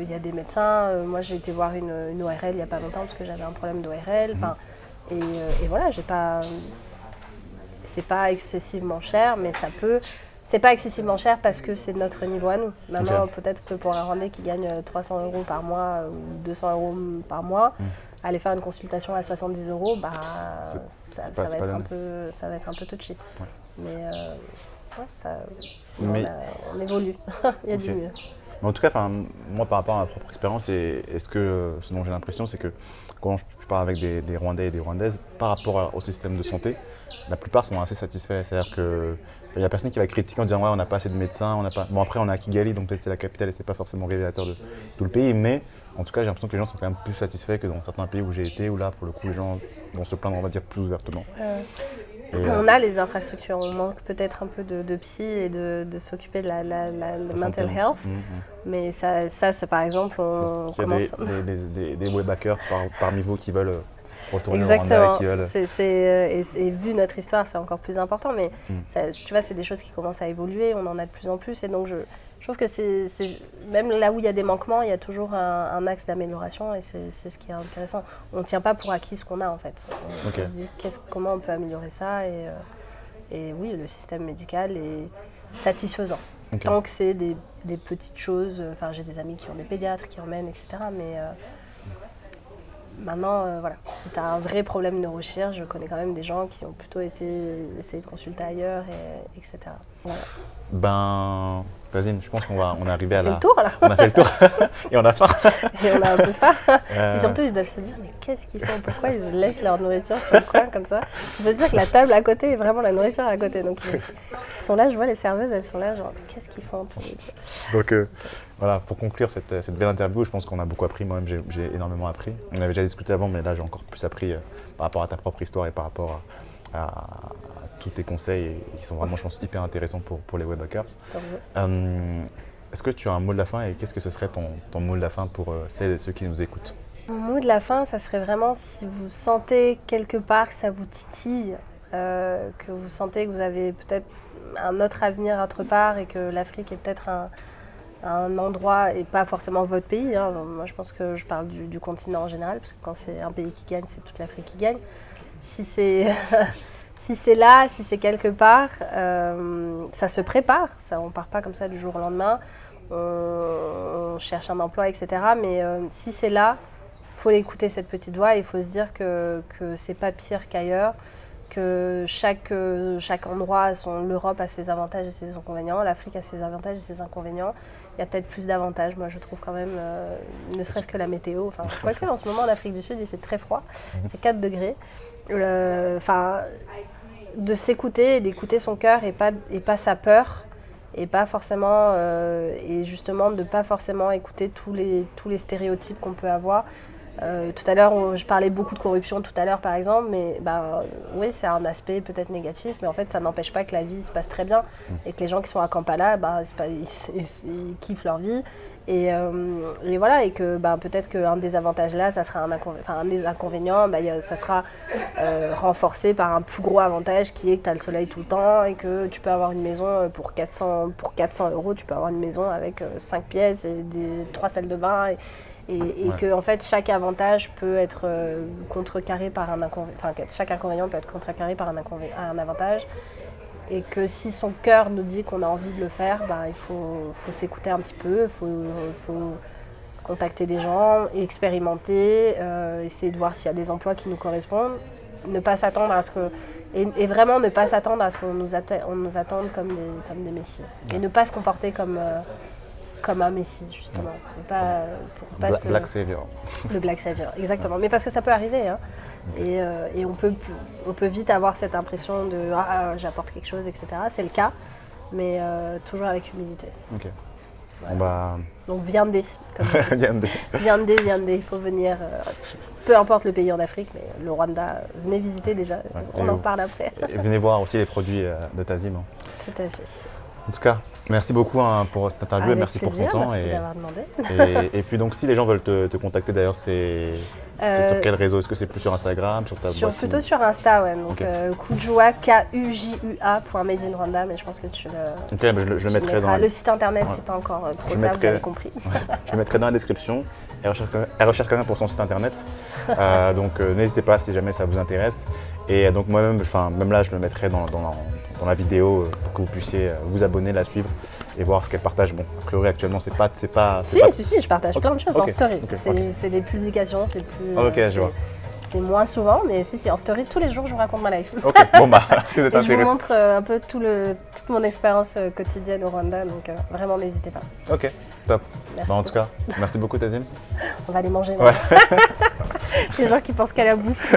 il y a des médecins. Moi, j'ai été voir une ORL il n'y a pas longtemps parce que j'avais un problème d'ORL. Et voilà, c'est pas excessivement cher, mais ça peut... C'est pas excessivement cher parce que c'est notre niveau à nous. Maintenant, peut-être que pour un Rwandais qui gagne 300 € par mois ou 200 € par mois, aller faire une consultation à 70 €, ça va être un peu touchy. Mais on évolue. Il y a du mieux. Mais en tout cas, moi par rapport à ma propre expérience, ce dont j'ai l'impression, c'est que quand je parle avec des Rwandais et des Rwandaises, par rapport au système de santé, la plupart sont assez satisfaits. C'est-à-dire qu'il n'y a personne qui va critiquer en disant ouais, on n'a pas assez de médecins, Bon, après on est à Kigali, donc peut-être c'est la capitale et c'est pas forcément révélateur de tout le pays, mais en tout cas j'ai l'impression que les gens sont quand même plus satisfaits que dans certains pays où j'ai été, où là pour le coup les gens vont se plaindre, on va dire, plus ouvertement. On a les infrastructures, on manque peut-être un peu de psy et de s'occuper de la mental health, mais ça c'est par exemple, il y a des webhackers parmi vous qui veulent retourner exactement. au Rwanda et qui veulent... Et vu notre histoire, c'est encore plus important, mais ça, tu vois, c'est des choses qui commencent à évoluer, on en a de plus en plus, et donc je trouve que même là où il y a des manquements, il y a toujours un axe d'amélioration et c'est ce qui est intéressant. On ne tient pas pour acquis ce qu'on a en fait. On se dit comment on peut améliorer ça et oui, le système médical est satisfaisant. Tant que c'est des petites choses, enfin j'ai des amis qui ont des pédiatres, qui emmènent, etc. Mais maintenant, voilà, si tu as un vrai problème neurochirurgie, je connais quand même des gens qui ont plutôt essayé de consulter ailleurs, etc. Voilà. Ben, Tazine, je pense qu'on est arrivé à la... On a fait le tour là. On a fait le tour et on a faim. Et on a un peu faim. Et surtout, ils doivent se dire, mais qu'est-ce qu'ils font? Pourquoi ils laissent leur nourriture sur le coin comme ça? Il faut se dire que la table à côté est vraiment la nourriture à côté. Donc ils sont là, je vois les serveuses, elles sont là, genre, qu'est-ce qu'ils font? Donc voilà, pour conclure cette belle interview, je pense qu'on a beaucoup appris. Moi-même, j'ai énormément appris. On avait déjà discuté avant, mais là, j'ai encore plus appris par rapport à ta propre histoire et par rapport à tous tes conseils qui sont vraiment, je pense, hyper intéressants pour les webhackers. Est-ce que tu as un mot de la fin et qu'est-ce que ce serait ton mot de la fin pour celles et ceux qui nous écoutent? Mon mot de la fin, ça serait vraiment si vous sentez quelque part que ça vous titille, que vous sentez que vous avez peut-être un autre avenir autre part et que l'Afrique est peut-être un endroit et pas forcément votre pays. Hein. Moi, je pense que je parle du continent en général parce que quand c'est un pays qui gagne, c'est toute l'Afrique qui gagne. Si c'est si c'est là, si c'est quelque part, ça se prépare. Ça, on ne part pas comme ça du jour au lendemain. On cherche un emploi, etc. Mais si c'est là, il faut écouter cette petite voix et il faut se dire que c'est pas pire qu'ailleurs, que chaque endroit, l'Europe a ses avantages et ses inconvénients, l'Afrique a ses avantages et ses inconvénients. Il y a peut-être plus d'avantages, moi je trouve quand même, ne serait-ce que la météo. Quoique en ce moment en Afrique du Sud, il fait très froid, il fait 4 degrés. De s'écouter et d'écouter son cœur et pas sa peur. Et pas forcément, et justement de ne pas forcément écouter tous les stéréotypes qu'on peut avoir. Tout à l'heure, je parlais beaucoup de corruption tout à l'heure par exemple, mais oui, c'est un aspect peut-être négatif, mais en fait ça n'empêche pas que la vie se passe très bien et que les gens qui sont à Kampala, ils kiffent leur vie. Et voilà, et que peut-être qu'un des avantages là, ça sera un des inconvénients, ça sera renforcé par un plus gros avantage qui est que tu as le soleil tout le temps et que tu peux avoir une maison pour 400 €, tu peux avoir une maison avec 5 pièces et 3 salles de bain et que en fait chaque avantage peut être contrecarré par chaque inconvénient peut être contrecarré par un avantage. Et que si son cœur nous dit qu'on a envie de le faire, il faut s'écouter un petit peu, il faut contacter des gens, expérimenter, essayer de voir s'il y a des emplois qui nous correspondent, ne pas s'attendre à ce que et vraiment ne pas s'attendre à ce qu'on nous attende comme des messies et ne pas se comporter comme un messie justement. Black Savior. Le Black Savior, exactement. Mais parce que ça peut arriver, hein. Et on peut vite avoir cette impression de j'apporte quelque chose, etc. C'est le cas, mais toujours avec humilité. Ok. Voilà. Donc viandé, comme je dis. Viandé. Viandé, il faut venir, peu importe le pays en Afrique, mais le Rwanda, venez visiter déjà, on en parle après. Et venez voir aussi les produits de Tazim. Tout à fait. En tout cas, merci beaucoup pour cette interview et merci plaisir, pour ton temps. Merci d'avoir demandé. Et puis donc si les gens veulent te contacter d'ailleurs, c'est sur quel réseau? Est-ce que c'est plus sur Instagram, sur ta boîte? Plutôt sur Insta, ouais. Donc Kujua, KUJUA.madeinrwanda, mais je pense que tu le. Ok, je le mettrai dans le site internet, c'est pas encore trop ça, vous avez compris. Je le mettrai dans la description. Elle recherche quelqu'un pour son site internet. Donc n'hésitez pas si jamais ça vous intéresse. Et donc moi-même, même là, je le mettrai dans la vidéo pour que vous puissiez vous abonner, la suivre et voir ce qu'elle partage. Bon, a priori actuellement, c'est pas. Si, je partage plein de choses en story. C'est des publications, c'est plus. Ok, je vois. C'est moins souvent, mais si, en story, tous les jours, je vous raconte ma life. Ok, bon si vous êtes intéressé. Je vous montre un peu toute mon expérience quotidienne au Rwanda, donc vraiment, n'hésitez pas. Ok, top. Merci En tout cas, merci beaucoup Tazim. On va aller manger là. Les gens qui pensent qu'à la bouffe.